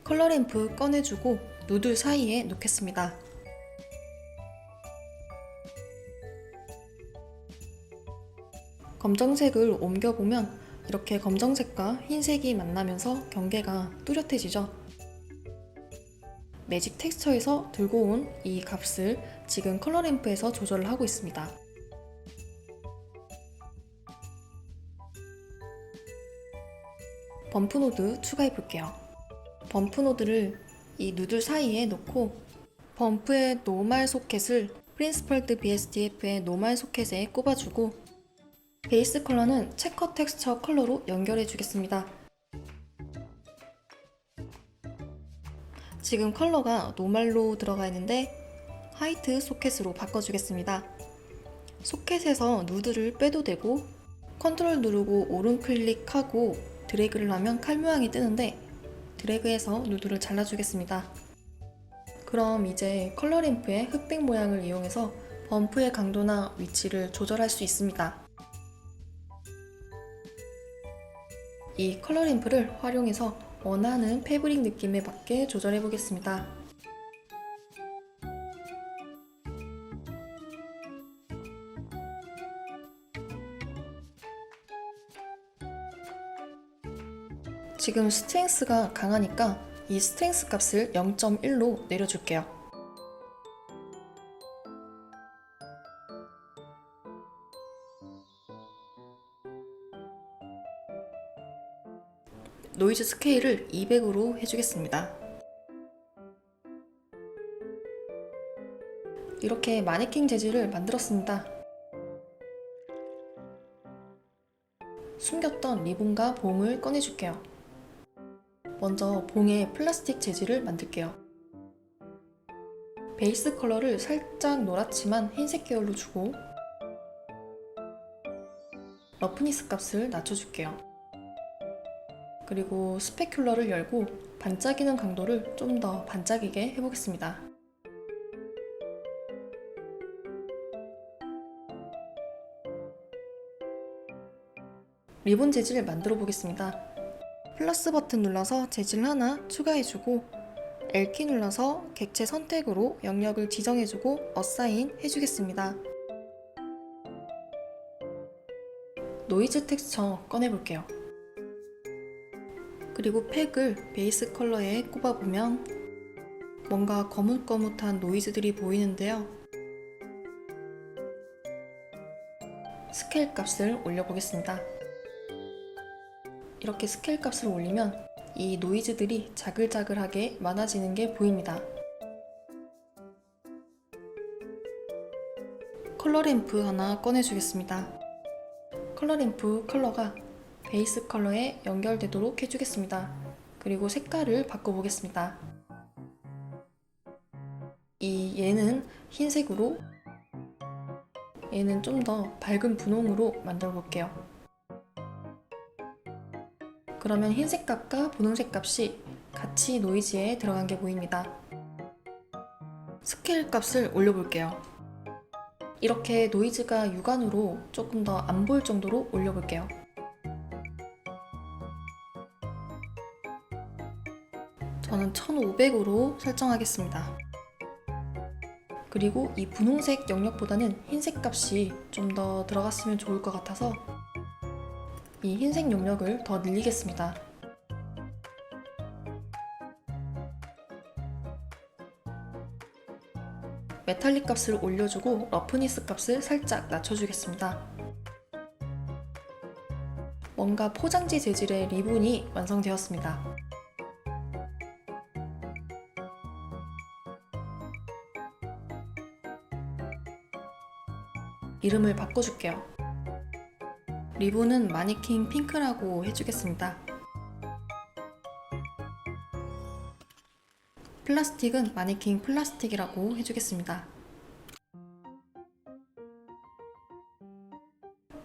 컬러 램프 꺼내주고 노드 사이에 놓겠습니다. 검정색을 옮겨보면 이렇게 검정색과 흰색이 만나면서 경계가 뚜렷해지죠. 매직 텍스처에서 들고 온 이 값을 지금 컬러 램프에서 조절을 하고 있습니다. 범프 노드 추가해 볼게요. 범프 노드를 이 누들 사이에 놓고 범프의 노멀 소켓을 프린스펄드 BSDF의 노멀 소켓에 꼽아주고 베이스 컬러는 체커 텍스처 컬러로 연결해 주겠습니다. 지금 컬러가 노멀로 들어가 있는데 화이트 소켓으로 바꿔주겠습니다. 소켓에서 누드를 빼도 되고 컨트롤 누르고 오른 클릭하고 드래그를 하면 칼 모양이 뜨는데 드래그해서 누드를 잘라주겠습니다. 그럼 이제 컬러 램프의 흑백 모양을 이용해서 범프의 강도나 위치를 조절할 수 있습니다. 이 컬러 램프를 활용해서 원하는 패브릭 느낌에 맞게 조절해 보겠습니다. 지금 스트렝스가 강하니까 이 스트렝스 값을 0.1로 내려줄게요. 노이즈 스케일을 200으로 해주겠습니다. 이렇게 마네킹 재질을 만들었습니다. 숨겼던 리본과 봉을 꺼내줄게요. 먼저 봉에 플라스틱 재질을 만들게요. 베이스 컬러를 살짝 노랗지만 흰색 계열로 주고 러프니스 값을 낮춰줄게요. 그리고 스페큘러를 열고 반짝이는 강도를 좀 더 반짝이게 해보겠습니다. 리본 재질 만들어 보겠습니다. 플러스 버튼 눌러서 재질 하나 추가해주고 L키 눌러서 객체 선택으로 영역을 지정해주고 어사인 해주겠습니다. 노이즈 텍스처 꺼내볼게요. 그리고 팩을 베이스 컬러에 꼽아보면 뭔가 거뭇거뭇한 노이즈들이 보이는데요. 스케일 값을 올려보겠습니다. 이렇게 스케일 값을 올리면 이 노이즈들이 자글자글하게 많아지는 게 보입니다. 컬러 램프 하나 꺼내주겠습니다. 컬러 램프 컬러가 베이스 컬러에 연결되도록 해주겠습니다. 그리고 색깔을 바꿔보겠습니다. 얘는 흰색으로, 얘는 좀 더 밝은 분홍으로 만들어 볼게요. 그러면 흰색 값과 분홍색 값이 같이 노이즈에 들어간 게 보입니다. 스케일 값을 올려볼게요. 이렇게 노이즈가 육안으로 조금 더 안 보일 정도로 올려볼게요. 저는 1500으로 설정하겠습니다. 그리고 이 분홍색 영역보다는 흰색 값이 좀 더 들어갔으면 좋을 것 같아서 이 흰색 영역을 더 늘리겠습니다. 메탈릭 값을 올려주고 러프니스 값을 살짝 낮춰주겠습니다. 뭔가 포장지 재질의 리본이 완성되었습니다. 이름을 바꿔줄게요. 리본은 마네킹 핑크라고 해주겠습니다. 플라스틱은 마네킹 플라스틱이라고 해주겠습니다.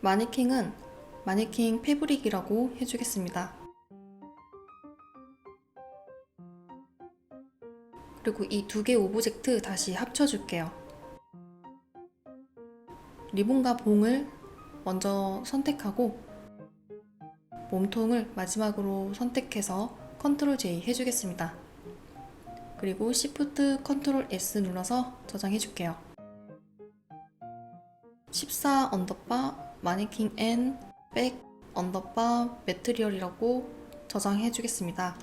마네킹은 마네킹 패브릭이라고 해주겠습니다. 그리고 이 두 개 오브젝트 다시 합쳐줄게요. 리본과 봉을 먼저 선택하고 몸통을 마지막으로 선택해서 컨트롤 J 해주겠습니다. 그리고 Shift 컨트롤 S 눌러서 저장해줄게요. 14 언더바 마네킹 N 백 언더바 매트리얼이라고 저장해주겠습니다.